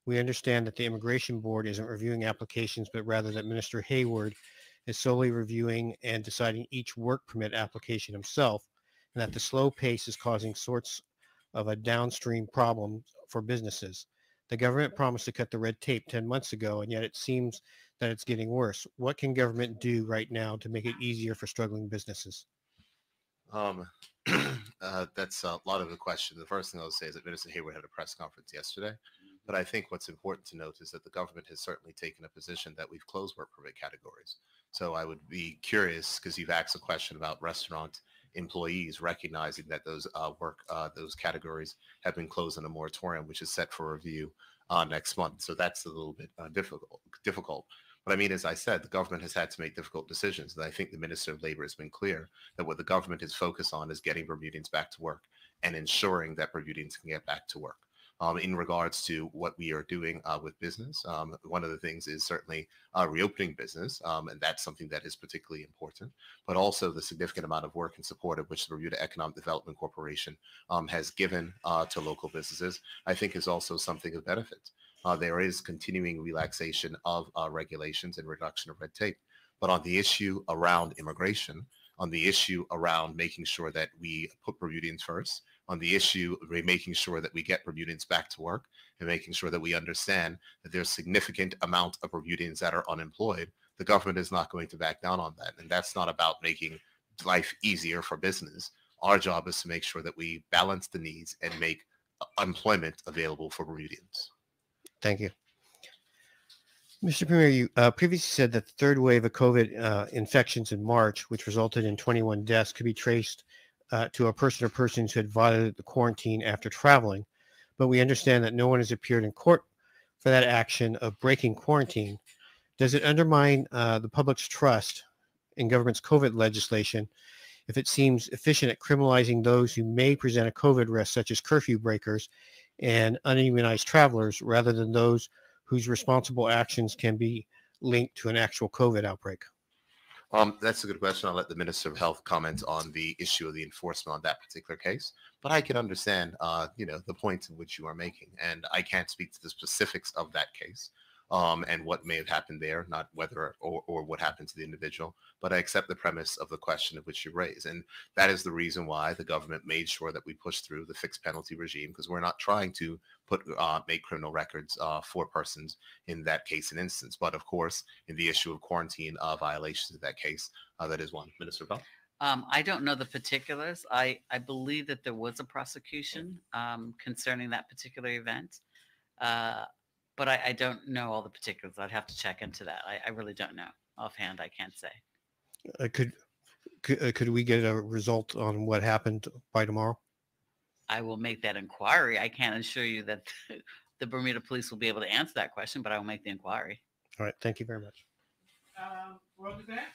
We understand that the Immigration Board isn't reviewing applications, but rather that Minister Hayward is solely reviewing and deciding each work permit application himself, and that the slow pace is causing sorts of a downstream problem for businesses. The government promised to cut the red tape 10 months ago, and yet it seems that it's getting worse. What can government do right now to make it easier for struggling businesses? That's a lot of the question. The first thing I'll say is that Minister Hayward had a press conference yesterday, but I think what's important to note is that the government has certainly taken a position that we've closed work permit categories. So I would be curious, because you've asked a question about restaurant employees recognizing that those categories have been closed in a moratorium, which is set for review next month. So that's a little bit difficult. But I mean, as I said, the government has had to make difficult decisions. And I think the Minister of Labor has been clear that what the government is focused on is getting Bermudians back to work and ensuring that Bermudians can get back to work. In regards to what we are doing with business, one of the things is certainly reopening business, and that's something that is particularly important, but also the significant amount of work and support of which the Bermuda Economic Development Corporation has given to local businesses, I think is also something of benefit. There is continuing relaxation of regulations and reduction of red tape. But on the issue around immigration, on the issue around making sure that we put Bermudians first, on the issue of making sure that we get Bermudians back to work and making sure that we understand that there's a significant amount of Bermudians that are unemployed, the government is not going to back down on that. And that's not about making life easier for business. Our job is to make sure that we balance the needs and make employment available for Bermudians. Thank you. Mr. Premier, you previously said that the third wave of COVID infections in March, which resulted in 21 deaths, could be traced to a person or persons who had violated the quarantine after traveling. But we understand that no one has appeared in court for that action of breaking quarantine. Does it undermine the public's trust in government's COVID legislation if it seems efficient at criminalizing those who may present a COVID risk, such as curfew breakers and unimmunized travelers, rather than those whose responsible actions can be linked to an actual COVID outbreak? That's a good question. I'll let the Minister of Health comment on the issue of the enforcement on that particular case. But I can understand, the points in which you are making, and I can't speak to the specifics of that case and what may have happened there, not whether or what happened to the individual. But I accept the premise of the question of which you raise, and that is the reason why the government made sure that we pushed through the fixed penalty regime, because we're not trying to make criminal records for persons in that case and instance. But of course, in the issue of quarantine violations in that case, that is one. Minister Bell? I don't know the particulars. I believe that there was a prosecution concerning that particular event, but I don't know all the particulars. I'd have to check into that. I really don't know. Offhand, I can't say. Could we get a result on what happened by tomorrow? I will make that inquiry. I can't assure you that the Bermuda Police will be able to answer that question, but I will make the inquiry. All right. Thank you very much. What was that?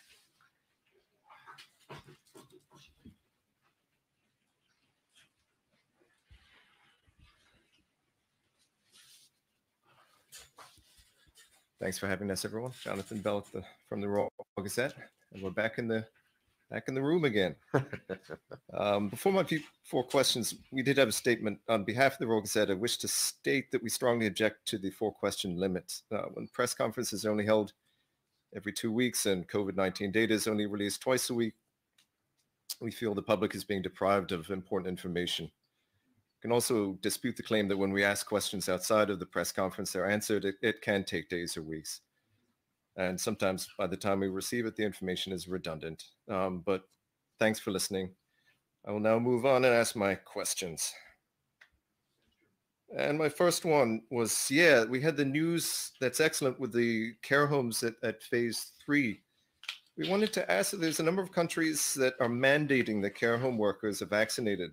Thanks for having us, everyone. Jonathan Bell from the Royal Gazette, and we're back in the room again. Before my four questions, we did have a statement on behalf of the Royal Gazette. I wish to state that we strongly object to the 4-question limit. When press conferences are only held every 2 weeks and COVID-19 data is only released twice a week, we feel the public is being deprived of important information. Can also dispute the claim that when we ask questions outside of the press conference, they're answered. It can take days or weeks. And sometimes by the time we receive it, the information is redundant. But thanks for listening. I will now move on and ask my questions. And my first one was, we had the news that's excellent with the care homes at phase 3. We wanted to ask that there's a number of countries that are mandating that care home workers are vaccinated.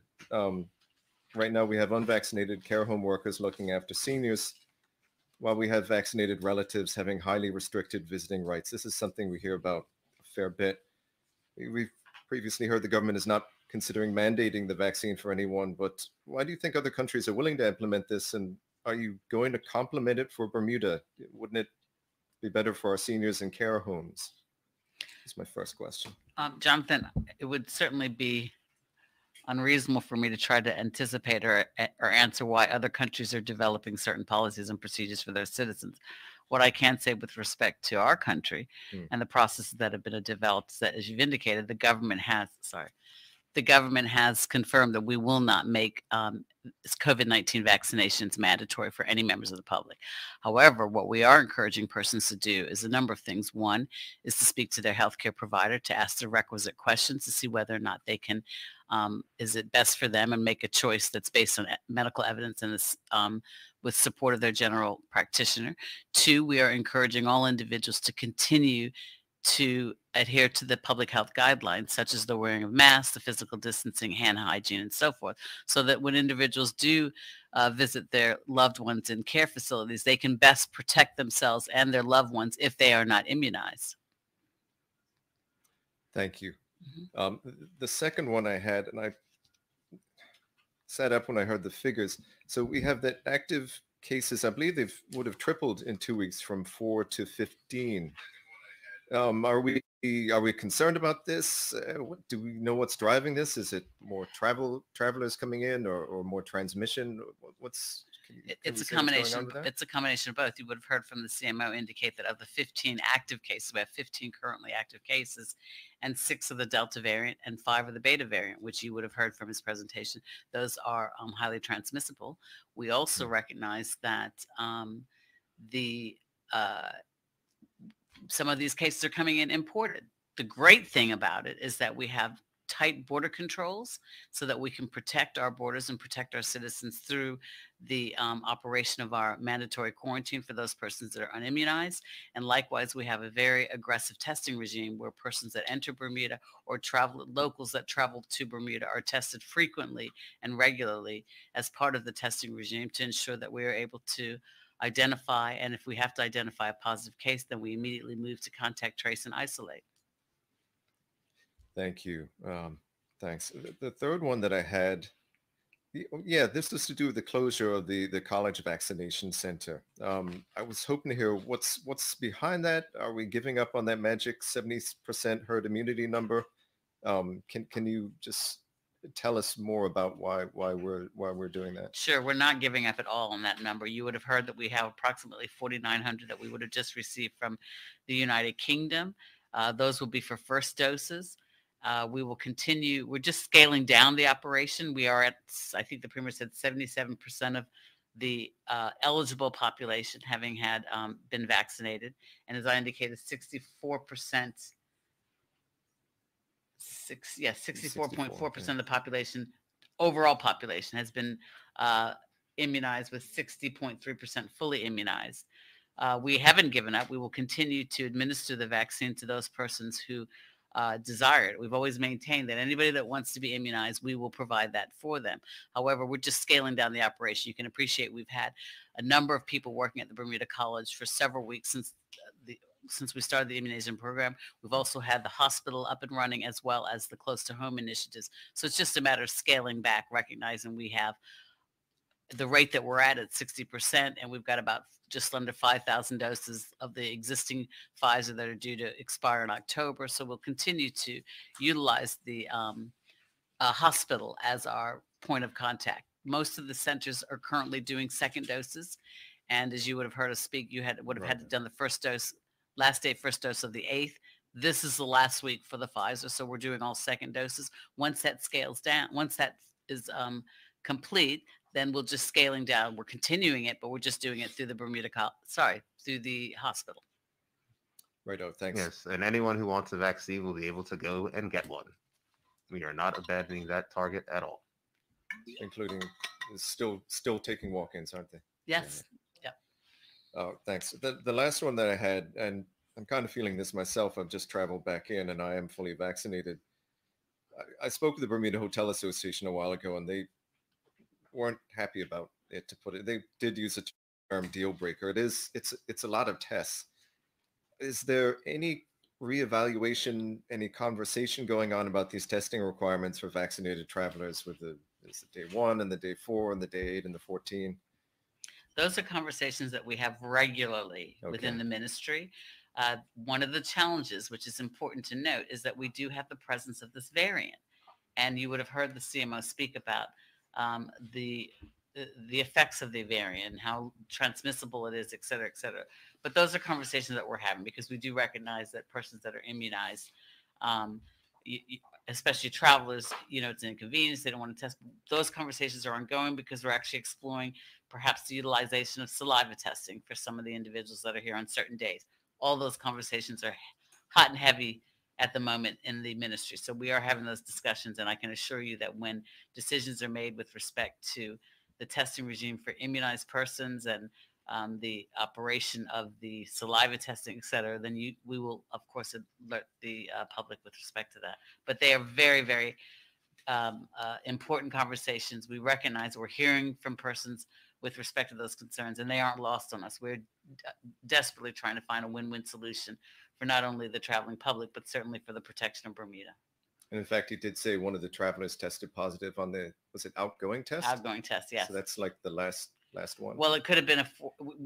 Right now, we have unvaccinated care home workers looking after seniors, while we have vaccinated relatives having highly restricted visiting rights. This is something we hear about a fair bit. We've previously heard the government is not considering mandating the vaccine for anyone, but why do you think other countries are willing to implement this? And are you going to complement it for Bermuda? Wouldn't it be better for our seniors in care homes? That's my first question. Jonathan, it would certainly be unreasonable for me to try to anticipate or answer why other countries are developing certain policies and procedures for their citizens. What I can say with respect to our country and the processes that have been developed is that, as you've indicated, the government has confirmed that we will not make COVID-19 vaccinations mandatory for any members of the public. However, what we are encouraging persons to do is a number of things. One is to speak to their healthcare provider to ask the requisite questions to see whether or not they can, is it best for them, and make a choice that's based on medical evidence and is, with support of their general practitioner. 2, we are encouraging all individuals to continue to adhere to the public health guidelines, such as the wearing of masks, the physical distancing, hand hygiene, and so forth, so that when individuals do visit their loved ones in care facilities, they can best protect themselves and their loved ones if they are not immunized. Thank you. The second one I had, and I sat up when I heard the figures. So we have that active cases, I believe they would have tripled in 2 weeks from 4 to 15. Are we concerned about this? Do we know what's driving this? Is it more travelers coming in, or more transmission? It's a combination. It's a combination of both. You would have heard from the CMO indicate that of the 15 active cases, we have 15 currently active cases, and 6 of the Delta variant and 5 of the Beta variant, which you would have heard from his presentation. Those are highly transmissible. We also recognize that some of these cases are coming in imported. The great thing about it is that we have tight border controls so that we can protect our borders and protect our citizens through the operation of our mandatory quarantine for those persons that are unimmunized. And likewise, we have a very aggressive testing regime where persons that enter Bermuda or locals that travel to Bermuda are tested frequently and regularly as part of the testing regime to ensure that we are able to identify, and if we have to identify a positive case, then we immediately move to contact trace and isolate. Thank you. Thanks. The third one that I had, yeah, this was to do with the closure of the college vaccination center. I was hoping to hear what's behind that. Are we giving up on that magic 70% herd immunity number? Can you just tell us more about why we're doing that? Sure, we're not giving up at all on that number. You would have heard that we have approximately 4,900 that we would have just received from the United Kingdom. Those will be for first doses. We will continue. We're just scaling down the operation. We are at, I think the Premier said 77% of the eligible population having had been vaccinated. And as I indicated, 64%, 64.4% of the population, overall population, has been immunized, with 60.3% fully immunized. We haven't given up. We will continue to administer the vaccine to those persons who desire it. We've always maintained that anybody that wants to be immunized, we will provide that for them. However, we're just scaling down the operation. You can appreciate we've had a number of people working at the Bermuda College for several weeks since we started the immunization program. We've also had the hospital up and running, as well as the close to home initiatives. So it's just a matter of scaling back, recognizing we have the rate that we're at 60%, and we've got about just under 5,000 doses of the existing Pfizer that are due to expire in October. So we'll continue to utilize the hospital as our point of contact. Most of the centers are currently doing second doses. And as you would have heard us speak, you would have had to done the first dose, last day, first dose of the 8th. This is the last week for the Pfizer. So we're doing all second doses. Once that scales down, once that is complete, then we'll just scaling down. We're continuing it, but we're just doing it through the through the hospital. Right. Oh, thanks. Yes, and anyone who wants a vaccine will be able to go and get one. We are not abandoning that target at all. Including still taking walk-ins, aren't they? Yes. Yeah. Oh, thanks. The last one that I had, and I'm kind of feeling this myself, I've just traveled back in and I am fully vaccinated. I spoke with the Bermuda Hotel Association a while ago, and they weren't happy about it, to put it. They did use a term deal breaker. It's a lot of tests. Is there any reevaluation, any conversation going on about these testing requirements for vaccinated travelers with the day 1 and the day 4 and the day 8 and the 14? Those are conversations that we have regularly within the ministry. One of the challenges, which is important to note, is that we do have the presence of this variant. And you would have heard the CMO speak about the effects of the variant and how transmissible it is, et cetera, et cetera. But those are conversations that we're having, because we do recognize that persons that are immunized, especially travelers, it's an inconvenience. They don't want to test. Those conversations are ongoing, because we're actually exploring perhaps the utilization of saliva testing for some of the individuals that are here on certain days. All those conversations are hot and heavy at the moment in the ministry. So we are having those discussions, and I can assure you that when decisions are made with respect to the testing regime for immunized persons and the operation of the saliva testing, et cetera, then we will, of course, alert the public with respect to that. But they are very, very important conversations. We recognize we're hearing from persons with respect to those concerns, and they aren't lost on us. We're desperately trying to find a win-win solution for not only the traveling public, but certainly for the protection of Bermuda. And in fact, he did say one of the travelers tested positive on was it outgoing test? Outgoing test, yes. So that's like the last one. Well, it could have been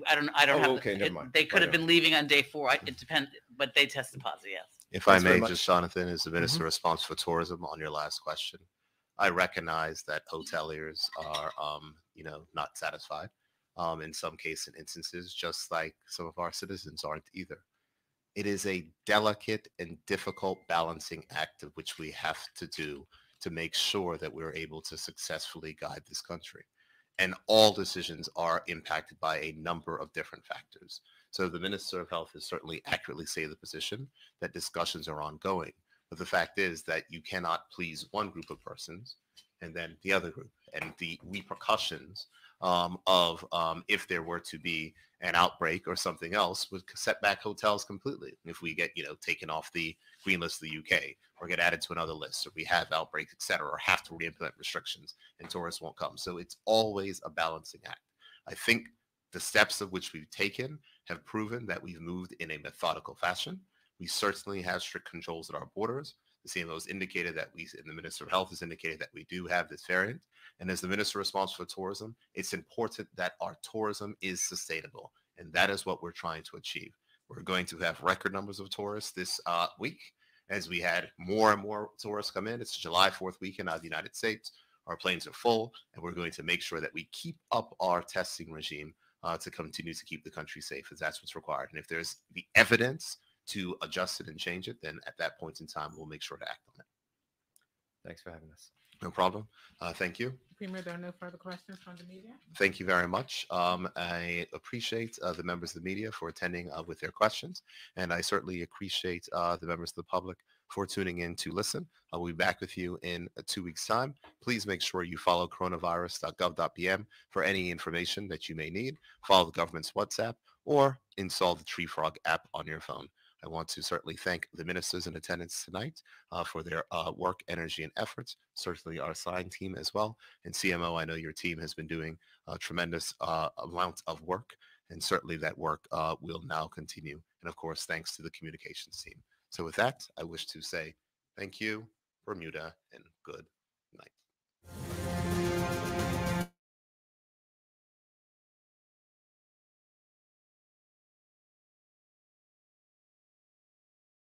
I don't have. Okay, never mind. They could have been leaving on day 4. It depends, but they tested positive, yes. If I may, just Jonathan, as the Minister response for Tourism on your last question, I recognize that hoteliers are, not satisfied in some cases and instances, just like some of our citizens aren't either. It is a delicate and difficult balancing act of which we have to do to make sure that we're able to successfully guide this country. And all decisions are impacted by a number of different factors. So the Minister of Health has certainly accurately stated the position that discussions are ongoing. But the fact is that you cannot please one group of persons and then the other group, and the repercussions of if there were to be an outbreak or something else would set back hotels completely. If we get, taken off the green list of the UK or get added to another list, or we have outbreaks, et cetera, or have to re-implement restrictions and tourists won't come. So it's always a balancing act. I think the steps of which we've taken have proven that we've moved in a methodical fashion. We certainly have strict controls at our borders. The CMO has indicated that and the Minister of Health has indicated that we do have this variant. And as the Minister responsible for tourism, it's important that our tourism is sustainable. And that is what we're trying to achieve. We're going to have record numbers of tourists this week, as we had more and more tourists come in. It's July 4th weekend out of the United States. Our planes are full, and we're going to make sure that we keep up our testing regime to continue to keep the country safe, as that's what's required. And if there's the evidence to adjust it and change it, then at that point in time, we'll make sure to act on it. Thanks for having us. No problem. Thank you. Premier, there are no further questions from the media. Thank you very much. I appreciate the members of the media for attending with their questions, and I certainly appreciate the members of the public for tuning in to listen. I'll be back with you in 2 weeks' time. Please make sure you follow coronavirus.gov.bm for any information that you may need. Follow the government's WhatsApp or install the Tree Frog app on your phone. I want to certainly thank the ministers in attendance tonight for their work, energy, and efforts. Certainly our sign team as well. And CMO, I know your team has been doing a tremendous amount of work, and certainly that work will now continue. And of course, thanks to the communications team. So with that, I wish to say thank you, Bermuda, and good night.